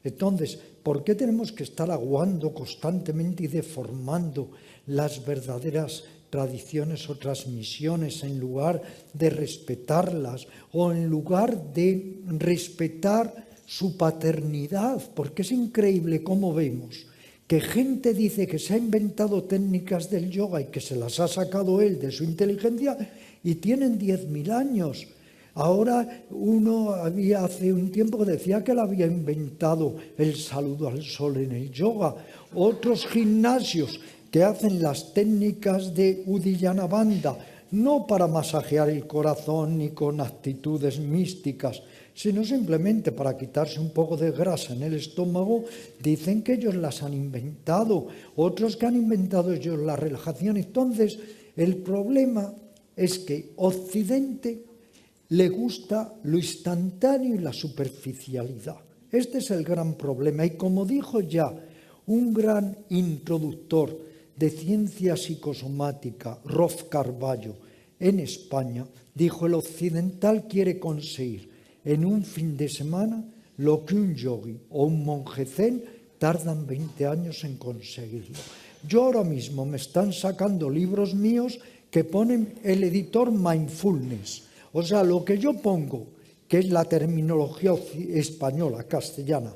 Entonces, ¿por qué tenemos que estar aguando constantemente y deformando las verdaderas tradiciones o transmisiones en lugar de respetarlas o en lugar de respetar su paternidad? Porque es increíble cómo vemos que gente dice que se ha inventado técnicas del yoga y que se las ha sacado él de su inteligencia y tienen 10.000 años. Ahora hace un tiempo que decía que él había inventado el saludo al sol en el yoga. Otros gimnasios que hacen las técnicas de Uddiyana Bandha, no para masajear el corazón ni con actitudes místicas, sino simplemente para quitarse un poco de grasa en el estómago, dicen que ellos las han inventado, otros que han inventado ellos la relajación. Entonces, el problema es que Occidente le gusta lo instantáneo y la superficialidad. Este es el gran problema. Y como dijo ya un gran introductor de ciencia psicosomática, Rolf Carballo, en España, dijo: el occidental quiere conseguir en un fin de semana lo que un yogi o un monje zen tardan 20 años en conseguirlo. Yo ahora mismo me están sacando libros míos que ponen el editor mindfulness. O sea, lo que yo pongo, que es la terminología española, castellana,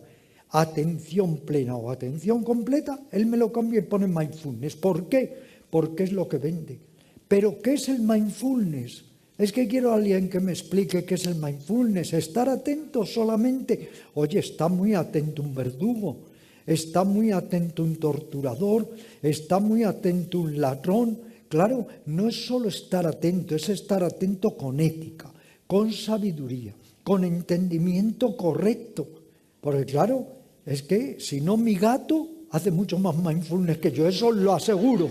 atención plena o atención completa, él me lo cambia y pone mindfulness. ¿Por qué? Porque es lo que vende. ¿Pero qué es el mindfulness? Es que quiero a alguien que me explique qué es el mindfulness. Estar atento solamente. Oye, está muy atento un verdugo, está muy atento un torturador, está muy atento un ladrón. Claro, no es solo estar atento, es estar atento con ética, con sabiduría, con entendimiento correcto. Porque claro, es que si no, mi gato hace mucho más mindfulness que yo, eso lo aseguro.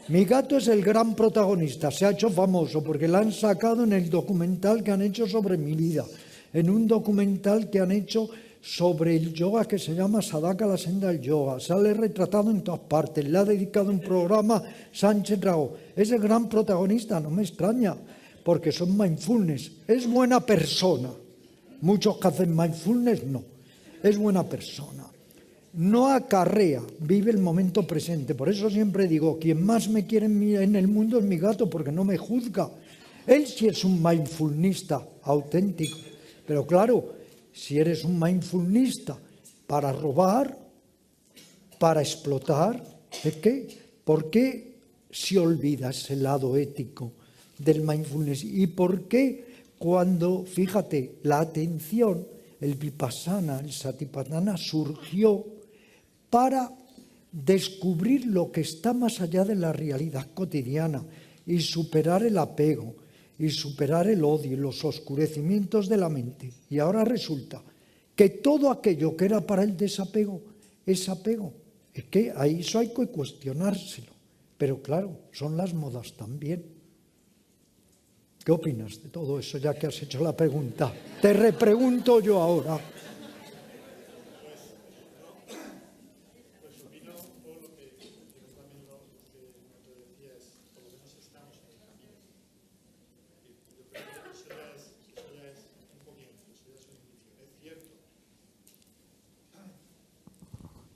Mi gato es el gran protagonista, se ha hecho famoso porque la han sacado en el documental que han hecho sobre mi vida, en un documental que han hecho sobre el yoga que se llama Sadaka, la senda del yoga. Sale retratado en todas partes, le ha dedicado un programa Sánchez Dragó. Es el gran protagonista, no me extraña, porque son mindfulness. Es buena persona. Muchos que hacen mindfulness, no. Es buena persona. No acarrea, vive el momento presente. Por eso siempre digo, quien más me quiere en el mundo es mi gato, porque no me juzga. Él sí es un mindfulnista auténtico. Pero claro, si eres un mindfulnista para robar, para explotar, ¿por qué se olvida ese lado ético del mindfulness? ¿Y por qué cuando, fíjate, la atención, el vipassana, el satipatthana surgió para descubrir lo que está más allá de la realidad cotidiana y superar el apego y superar el odio y los oscurecimientos de la mente? Y ahora resulta que todo aquello que era para el desapego es apego. Es que ahí eso hay que cuestionárselo. Pero claro, son las modas también. ¿Qué opinas de todo eso, ya que has hecho la pregunta? Te repregunto yo ahora.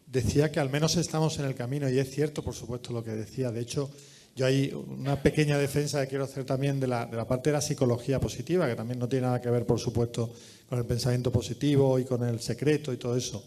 Decía que al menos estamos en el camino, y es cierto, por supuesto, lo que decía. De hecho, yo hay una pequeña defensa que quiero hacer también de la parte de la psicología positiva, que también no tiene nada que ver, por supuesto, con el pensamiento positivo y con el secreto y todo eso.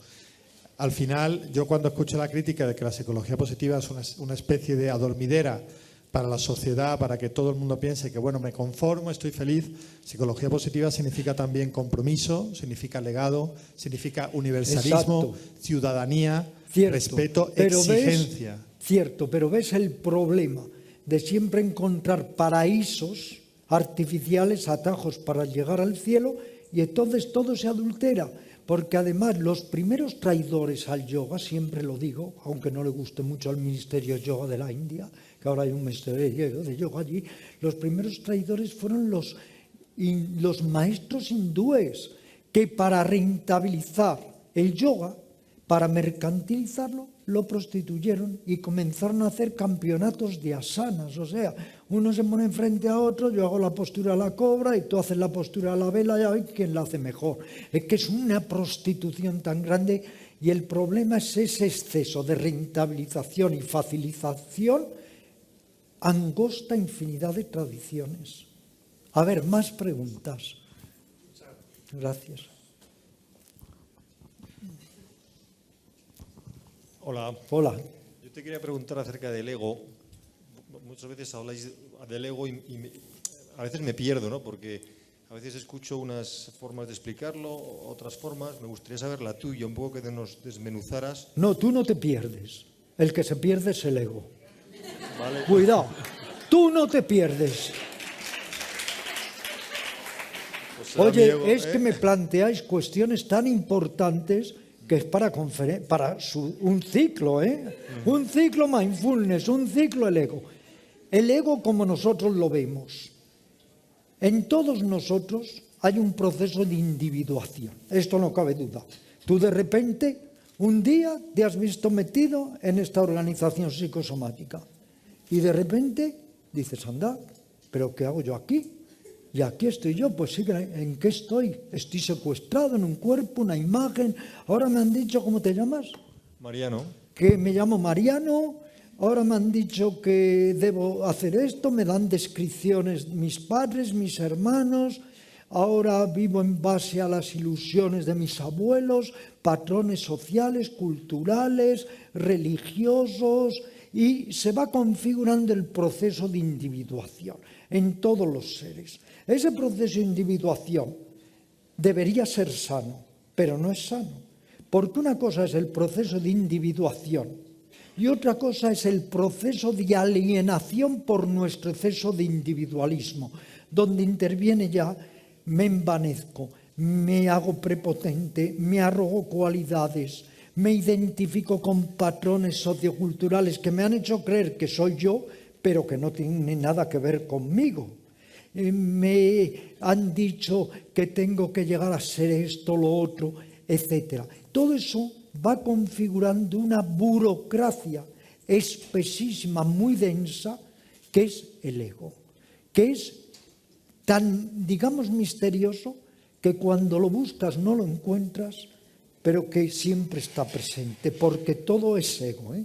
Al final, yo cuando escucho la crítica de que la psicología positiva es una especie de adormidera para la sociedad, para que todo el mundo piense que, bueno, me conformo, estoy feliz. Psicología positiva significa también compromiso, significa legado, significa universalismo, exacto, ciudadanía, cierto, respeto, exigencia. Cierto, pero ves el problema de siempre encontrar paraísos artificiales, atajos para llegar al cielo, y entonces todo se adultera. Porque además los primeros traidores al yoga, siempre lo digo, aunque no le guste mucho al Ministerio de Yoga de la India, que ahora hay un ministerio de yoga allí, los primeros traidores fueron los maestros hindúes, que para rentabilizar el yoga, para mercantilizarlo, lo prostituyeron y comenzaron a hacer campeonatos de asanas. O sea, uno se pone frente a otro, yo hago la postura a la cobra y tú haces la postura a la vela, ya ves quién la hace mejor. Es que es una prostitución tan grande, y el problema es ese exceso de rentabilización y facilitación, angosta infinidad de tradiciones. A ver, más preguntas. Gracias. Hola. Hola. Yo te quería preguntar acerca del ego. Muchas veces habláis del ego y a veces me pierdo, ¿no? Porque a veces escucho unas formas de explicarlo, otras formas. Me gustaría saber la tuya, un poco que nos desmenuzaras. No, tú no te pierdes. El que se pierde es el ego. ¿Vale? Cuidado, tú no te pierdes. Pues será Oye, mi ego, es que me planteáis cuestiones tan importantes que es para un ciclo, Un ciclo mindfulness, un ciclo el ego. El ego como nosotros lo vemos. En todos nosotros hay un proceso de individuación. Esto no cabe duda. Tú de repente, un día te has visto metido en esta organización psicosomática y de repente dices, anda, ¿pero qué hago yo aquí? Y aquí estoy yo, pues sí, ¿en qué estoy? Estoy secuestrado en un cuerpo, una imagen. Ahora me han dicho, ¿cómo te llamas? Mariano. Que me llamo Mariano. Ahora me han dicho que debo hacer esto, me dan descripciones mis padres, mis hermanos. Ahora vivo en base a las ilusiones de mis abuelos, patrones sociales, culturales, religiosos, y se va configurando el proceso de individuación en todos los seres. Ese proceso de individuación debería ser sano, pero no es sano, porque una cosa es el proceso de individuación y otra cosa es el proceso de alienación por nuestro exceso de individualismo, donde interviene ya, me envanezco, me hago prepotente, me arrogo cualidades, me identifico con patrones socioculturales que me han hecho creer que soy yo, pero que no tienen nada que ver conmigo. Me han dicho que tengo que llegar a ser esto, lo otro, etc. Todo eso va configurando una burocracia espesísima, muy densa, que es el ego, que es tan, digamos, misterioso que cuando lo buscas no lo encuentras, pero que siempre está presente, porque todo es ego,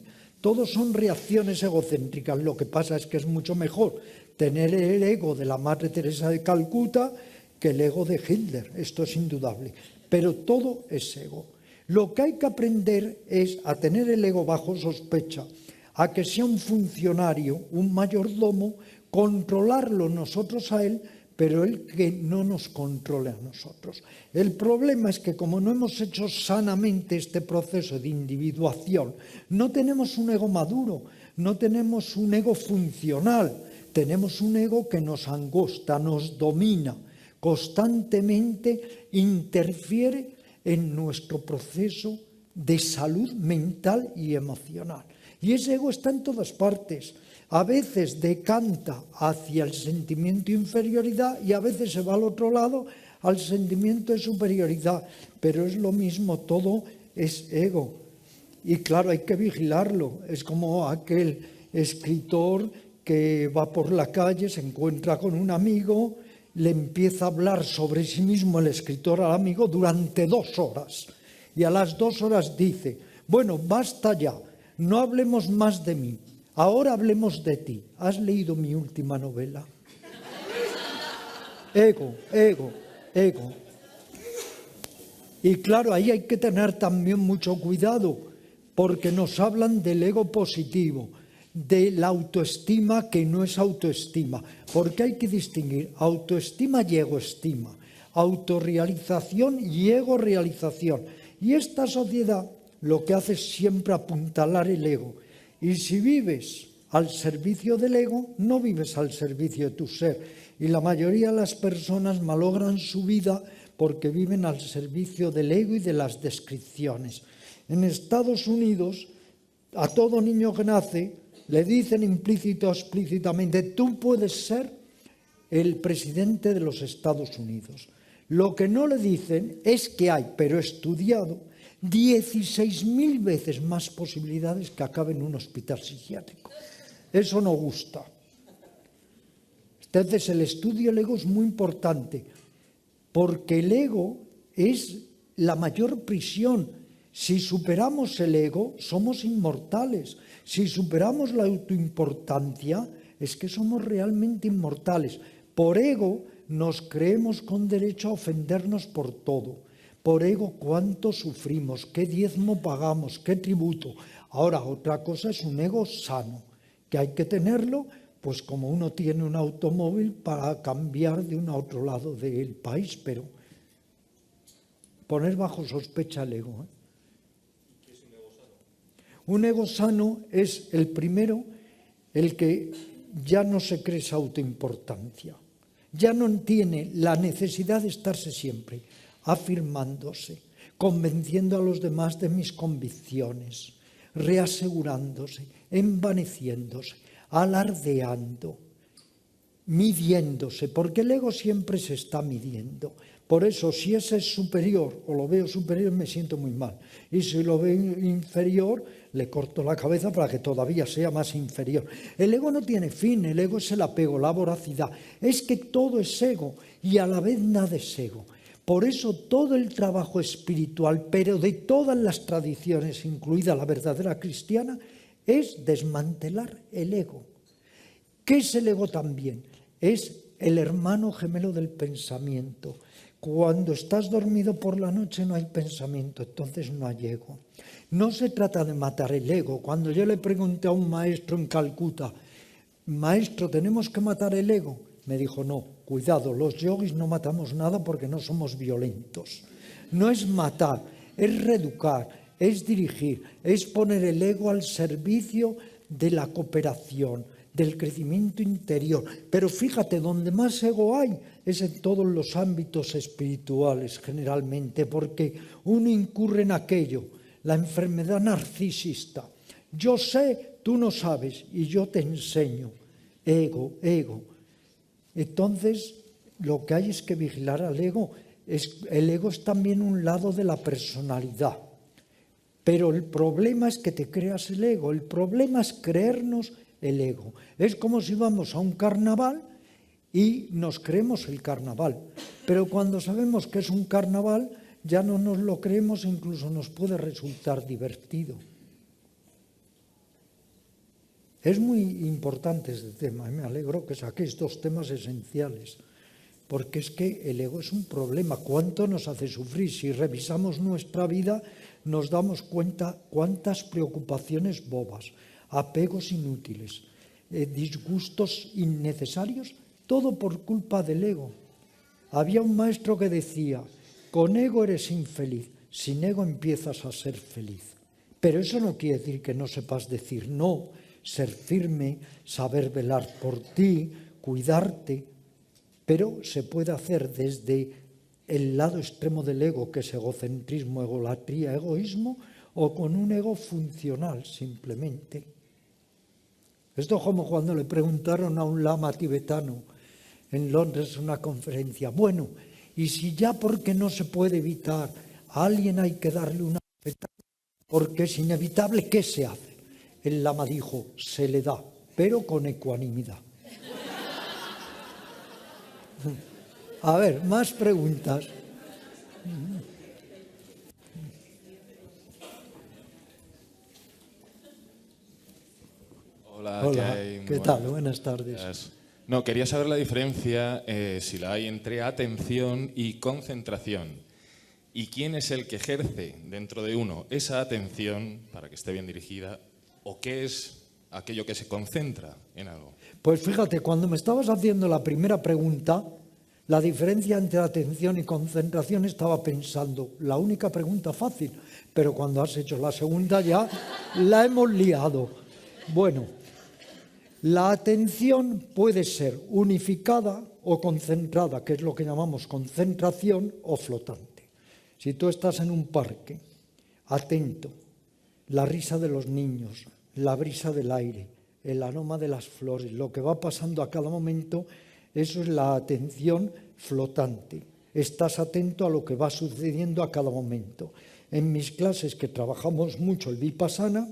Todos son reacciones egocéntricas. Lo que pasa es que es mucho mejor tener el ego de la Madre Teresa de Calcuta que el ego de Hitler, esto es indudable, pero todo es ego. Lo que hay que aprender es a tener el ego bajo sospecha, a que sea un funcionario, un mayordomo, controlarlo nosotros a él, pero él que no nos controle a nosotros. El problema es que como no hemos hecho sanamente este proceso de individuación, no tenemos un ego maduro, no tenemos un ego funcional, tenemos un ego que nos angosta, nos domina, constantemente interfiere en nuestro proceso de salud mental y emocional. Y ese ego está en todas partes. A veces decanta hacia el sentimiento de inferioridad y a veces se va al otro lado, al sentimiento de superioridad. Pero es lo mismo, todo es ego. Y claro, hay que vigilarlo. Es como aquel escritor que va por la calle, se encuentra con un amigo, le empieza a hablar sobre sí mismo el escritor al amigo durante 2 horas. Y a las 2 horas dice, bueno, basta ya, no hablemos más de mí. Ahora hablemos de ti. ¿Has leído mi última novela? Ego, ego, ego. Y claro, ahí hay que tener también mucho cuidado, porque nos hablan del ego positivo, de la autoestima que no es autoestima, porque hay que distinguir autoestima y egoestima, autorrealización y egorealización. Y esta sociedad lo que hace es siempre apuntalar el ego. Y si vives al servicio del ego, no vives al servicio de tu ser. Y la mayoría de las personas malogran su vida porque viven al servicio del ego y de las descripciones. En Estados Unidos, a todo niño que nace, le dicen implícito o explícitamente, tú puedes ser el presidente de los Estados Unidos. Lo que no le dicen es que hay, pero estudiado, 16.000 veces más posibilidades que acabe en un hospital psiquiátrico. Eso no gusta. Entonces, el estudio del ego es muy importante, porque el ego es la mayor prisión. Si superamos el ego, somos inmortales. Si superamos la autoimportancia, es que somos realmente inmortales. Por ego nos creemos con derecho a ofendernos por todo. Por ego, ¿cuánto sufrimos? ¿Qué diezmo pagamos? ¿Qué tributo? Ahora, otra cosa es un ego sano, que hay que tenerlo, pues como uno tiene un automóvil para cambiar de uno a otro lado del país, pero poner bajo sospecha el ego. ¿Qué es un ego sano? Un ego sano es el primero, el que ya no se cree esa autoimportancia, ya no tiene la necesidad de estarse siempre afirmándose, convenciendo a los demás de mis convicciones, reasegurándose, envaneciéndose, alardeando, midiéndose, porque el ego siempre se está midiendo. Por eso, si ese es superior o lo veo superior, me siento muy mal. Y si lo veo inferior, le corto la cabeza para que todavía sea más inferior. El ego no tiene fin, el ego es el apego, la voracidad. Es que todo es ego y a la vez nada es ego. Por eso todo el trabajo espiritual, pero de todas las tradiciones, incluida la verdadera cristiana, es desmantelar el ego. ¿Qué es el ego también? Es el hermano gemelo del pensamiento. Cuando estás dormido por la noche no hay pensamiento, entonces no hay ego. No se trata de matar el ego. Cuando yo le pregunté a un maestro en Calcuta, maestro, ¿tenemos que matar el ego? Me dijo, no, cuidado, los yogis no matamos nada porque no somos violentos. No es matar, es reeducar, es dirigir, es poner el ego al servicio de la cooperación, del crecimiento interior. Pero fíjate, donde más ego hay es en todos los ámbitos espirituales generalmente, porque uno incurre en aquello, la enfermedad narcisista. Yo sé, tú no sabes, y yo te enseño. Ego, ego. Entonces, lo que hay es que vigilar al ego. El ego es también un lado de la personalidad. Pero el problema es que te creas el ego. El problema es creernos el ego. Es como si vamos a un carnaval y nos creemos el carnaval. Pero cuando sabemos que es un carnaval, ya no nos lo creemos, incluso nos puede resultar divertido. Es muy importante este tema, me alegro que saquéis dos temas esenciales, porque es que el ego es un problema. ¿Cuánto nos hace sufrir? Si revisamos nuestra vida, nos damos cuenta cuántas preocupaciones bobas, apegos inútiles, disgustos innecesarios, todo por culpa del ego. Había un maestro que decía, con ego eres infeliz, sin ego empiezas a ser feliz. Pero eso no quiere decir que no sepas decir no, ser firme, saber velar por ti, cuidarte, pero se puede hacer desde el lado extremo del ego, que es egocentrismo, egolatría, egoísmo, o con un ego funcional simplemente. Esto es como cuando le preguntaron a un lama tibetano en Londres en una conferencia, bueno, y si ya porque no se puede evitar, a alguien hay que darle una bofetada, porque es inevitable, ¿qué se hace? El lama dijo, se le da, pero con ecuanimidad. A ver, más preguntas. Hola, ¿qué tal? Buenas tardes. No, quería saber la diferencia, si la hay, entre atención y concentración. ¿Y quién es el que ejerce dentro de uno esa atención para que esté bien dirigida? ¿O qué es aquello que se concentra en algo? Pues fíjate, cuando me estabas haciendo la primera pregunta, la diferencia entre atención y concentración, estaba pensando, la única pregunta fácil, pero cuando has hecho la segunda ya la hemos liado. Bueno, la atención puede ser unificada o concentrada, que es lo que llamamos concentración, o flotante. Si tú estás en un parque, atento, la risa de los niños, la brisa del aire, el aroma de las flores, lo que va pasando a cada momento, eso es la atención flotante. Estás atento a lo que va sucediendo a cada momento. En mis clases, que trabajamos mucho el Vipassana,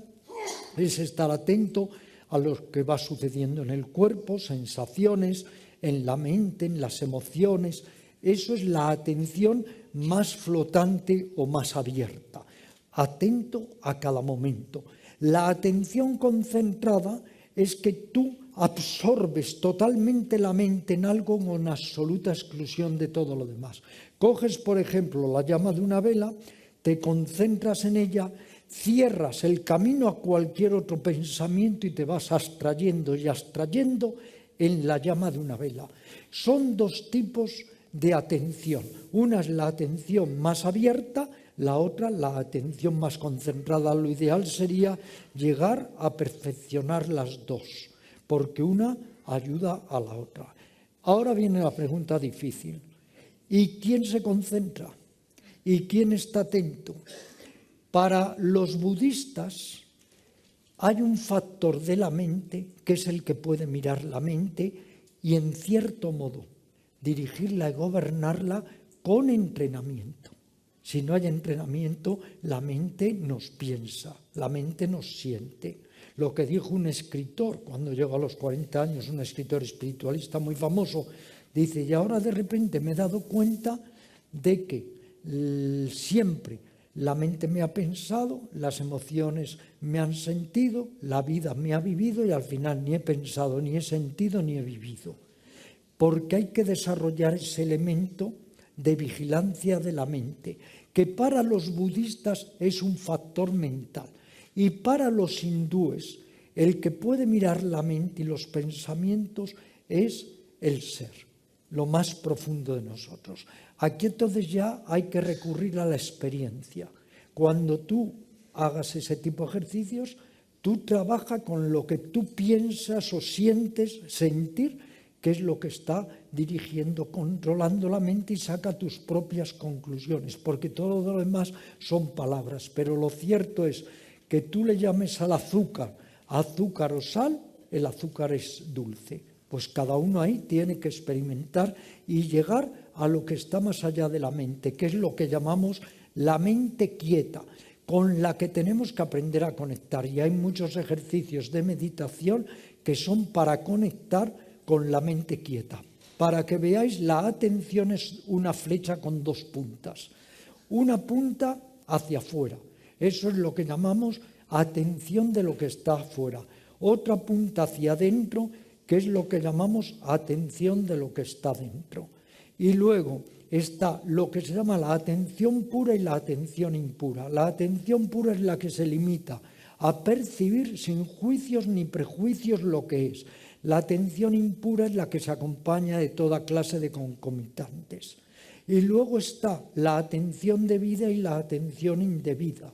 es estar atento a lo que va sucediendo en el cuerpo, sensaciones, en la mente, en las emociones. Eso es la atención más flotante o más abierta. Atento a cada momento. La atención concentrada es que tú absorbes totalmente la mente en algo con absoluta exclusión de todo lo demás. Coges, por ejemplo, la llama de una vela, te concentras en ella, cierras el camino a cualquier otro pensamiento y te vas abstrayendo y abstrayendo en la llama de una vela. Son dos tipos de atención. Una es la atención más abierta, la otra la atención más concentrada. Lo ideal sería llegar a perfeccionar las dos, porque una ayuda a la otra. Ahora viene la pregunta difícil. ¿Y quién se concentra? ¿Y quién está atento? Para los budistas hay un factor de la mente que es el que puede mirar la mente y en cierto modo dirigirla y gobernarla con entrenamiento. Si no hay entrenamiento, la mente nos piensa, la mente nos siente. Lo que dijo un escritor cuando llegó a los 40 años, un escritor espiritualista muy famoso, dice, y ahora de repente me he dado cuenta de que siempre la mente me ha pensado, las emociones me han sentido, la vida me ha vivido y al final ni he pensado, ni he sentido, ni he vivido. Porque hay que desarrollar ese elemento de vigilancia de la mente, que para los budistas es un factor mental. Y para los hindúes, el que puede mirar la mente y los pensamientos es el ser, lo más profundo de nosotros. Aquí entonces ya hay que recurrir a la experiencia. Cuando tú hagas ese tipo de ejercicios, tú trabajas con lo que tú piensas o sientes, sentir, que es lo que está dirigiendo, controlando la mente y saca tus propias conclusiones, porque todo lo demás son palabras. Pero lo cierto es que tú le llames al azúcar o sal, el azúcar es dulce. Pues cada uno ahí tiene que experimentar y llegar a lo que está más allá de la mente, que es lo que llamamos la mente quieta, con la que tenemos que aprender a conectar. Y hay muchos ejercicios de meditación que son para conectar con la mente quieta. Para que veáis, la atención es una flecha con dos puntas. Una punta hacia afuera. Eso es lo que llamamos atención de lo que está afuera. Otra punta hacia adentro, que es lo que llamamos atención de lo que está dentro. Y luego está lo que se llama la atención pura y la atención impura. La atención pura es la que se limita a percibir sin juicios ni prejuicios lo que es. La atención impura es la que se acompaña de toda clase de concomitantes. Y luego está la atención debida y la atención indebida.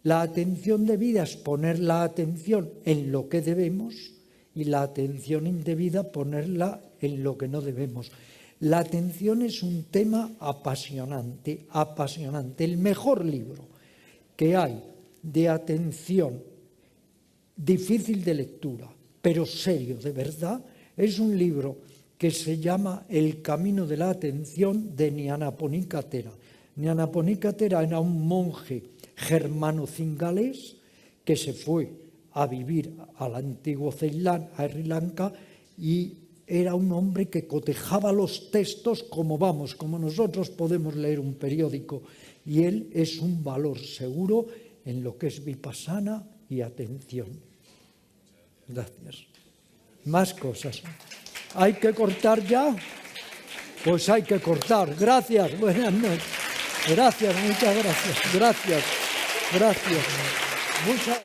La atención debida es poner la atención en lo que debemos y la atención indebida ponerla en lo que no debemos. La atención es un tema apasionante, apasionante. El mejor libro que hay de atención, difícil de lectura, pero serio, de verdad, es un libro que se llama El camino de la atención de Nyanaponika Thera. Nyanaponika Thera era un monje germano-cingalés que se fue a vivir al antiguo Ceilán, a Sri Lanka, y era un hombre que cotejaba los textos como nosotros podemos leer un periódico, y él es un valor seguro en lo que es vipassana y atención. Gracias. Más cosas. ¿Hay que cortar ya? Pues hay que cortar. Gracias. Buenas noches. Gracias, muchas gracias. Gracias. Gracias.